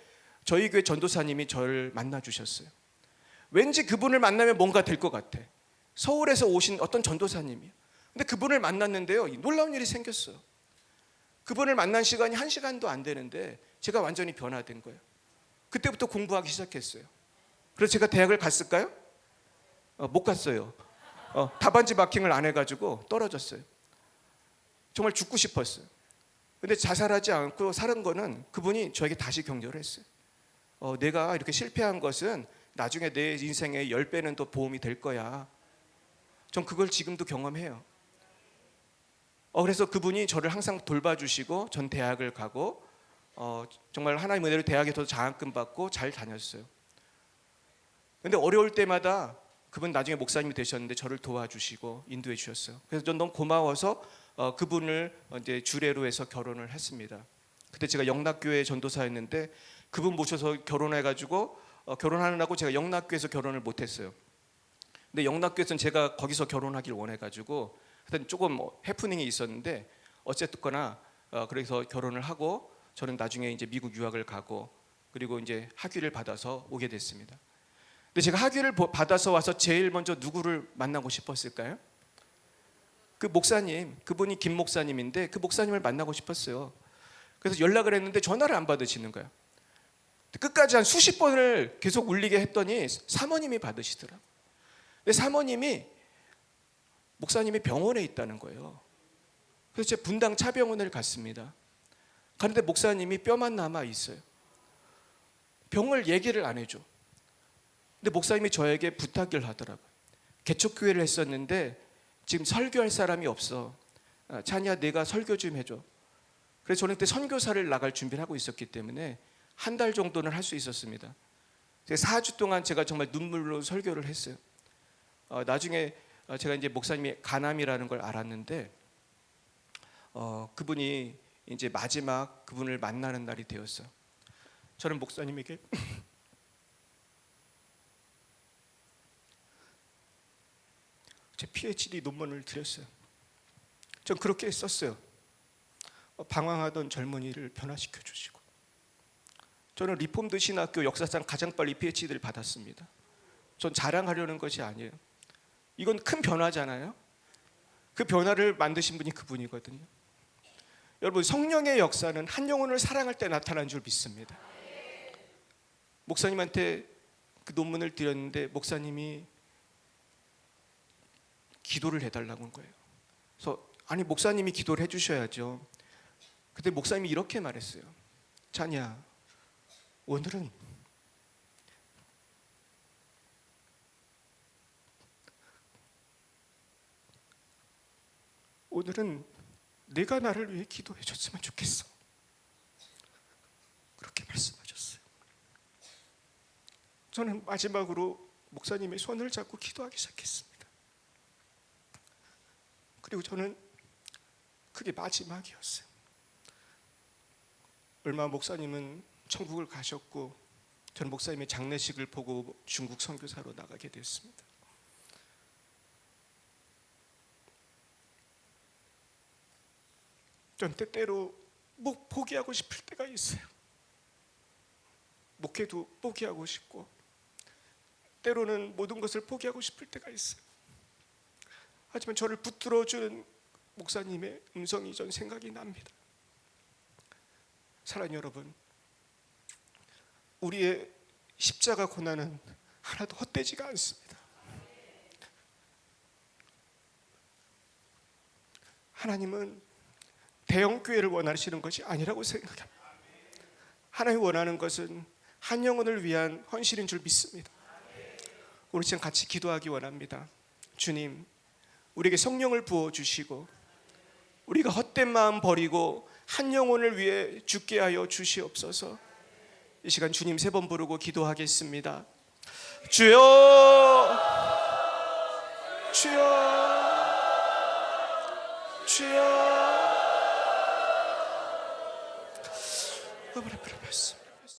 저희 교회 전도사님이 저를 만나 주셨어요. 왠지 그분을 만나면 뭔가 될 것 같아. 서울에서 오신 어떤 전도사님이에요. 근데 그분을 만났는데요, 놀라운 일이 생겼어요. 그분을 만난 시간이 1시간도 안 되는데 제가 완전히 변화된 거예요. 그때부터 공부하기 시작했어요. 그래서 제가 대학을 갔을까요? 못 갔어요. 답안지 마킹을 안 해가지고 떨어졌어요. 정말 죽고 싶었어요. 근데 자살하지 않고 살은 거는 그분이 저에게 다시 격려를 했어요. 내가 이렇게 실패한 것은 나중에 내 인생의 10배는 더 보험이 될 거야. 전 그걸 지금도 경험해요. 그래서 그분이 저를 항상 돌봐주시고 전 대학을 가고 정말 하나님 은혜로 대학에서 장학금 받고 잘 다녔어요. 근데 어려울 때마다 그분 나중에 목사님이 되셨는데 저를 도와주시고 인도해 주셨어요. 그래서 전 너무 고마워서 그분을 이제 주례로 해서 결혼을 했습니다. 그때 제가 영락교회 전도사였는데 그분 모셔서 결혼해가지고 결혼하느라고 제가 영락교회에서 결혼을 못했어요. 근데 영락교회에서는 제가 거기서 결혼하길 원해가지고 하여튼 조금 해프닝이 있었는데 어쨌거나 그래서 결혼을 하고 저는 나중에 이제 미국 유학을 가고 그리고 이제 학위를 받아서 오게 됐습니다. 근데 제가 학위를 받아서 와서 제일 먼저 누구를 만나고 싶었을까요? 그 목사님, 그분이 김 목사님인데 그 목사님을 만나고 싶었어요. 그래서 연락을 했는데 전화를 안 받으시는 거예요. 끝까지 한 수십 번을 계속 울리게 했더니 사모님이 받으시더라고요. 근데 사모님이 목사님이 병원에 있다는 거예요. 그래서 제가 분당 차병원을 갔습니다. 가는데 목사님이 뼈만 남아 있어요. 병을 얘기를 안 해줘. 근데 목사님이 저에게 부탁을 하더라고요. 개척교회를 했었는데 지금 설교할 사람이 없어. 찬이야 내가 설교 좀 해줘. 그래서 저는 그때 선교사를 나갈 준비를 하고 있었기 때문에 한 달 정도는 할 수 있었습니다. 4주 동안 제가 정말 눈물로 설교를 했어요. 나중에 제가 이제 목사님이 간암이라는 걸 알았는데 그분이 이제 마지막 그분을 만나는 날이 되었어요. 저는 목사님에게 제 PhD 논문을 드렸어요. 전 그렇게 썼어요. 방황하던 젊은이를 변화시켜 주시고. 저는 리폼드 신학교 역사상 가장 빨리 PhD를 받았습니다. 전 자랑하려는 것이 아니에요. 이건 큰 변화잖아요. 그 변화를 만드신 분이 그분이거든요. 여러분 성령의 역사는 한 영혼을 사랑할 때 나타난 줄 믿습니다. 목사님한테 그 논문을 드렸는데 목사님이 기도를 해달라고 한 거예요. 그래서 아니 목사님이 기도를 해주셔야죠. 그때 목사님이 이렇게 말했어요. 자냐 오늘은 내가 나를 위해 기도해 줬으면 좋겠어. 그렇게 말씀하셨어요. 저는 마지막으로 목사님의 손을 잡고 기도하기 시작했습니다. 그리고 저는 그게 마지막이었어요. 얼마 목사님은 천국을 가셨고 저는 목사님의 장례식을 보고 중국 선교사로 나가게 됐습니다. 전 때때로 포기하고 싶을 때가 있어요. 목회도 포기하고 싶고 때로는 모든 것을 포기하고 싶을 때가 있어요. 하지만 저를 붙들어주는 목사님의 음성이 전 생각이 납니다. 사랑하는 여러분, 우리의 십자가 고난은 하나도 헛되지가 않습니다. 하나님은 대형 교회를 원하시는 것이 아니라고 생각합니다. 하나님이 원하는 것은 한 영혼을 위한 헌신인 줄 믿습니다. 우리 지금 같이 기도하기 원합니다. 주님, 우리에게 성령을 부어주시고 우리가 헛된 마음 버리고 한 영혼을 위해 죽게 하여 주시옵소서. 이 시간 주님 3번 부르고 기도하겠습니다. 주여, 주여, 주여.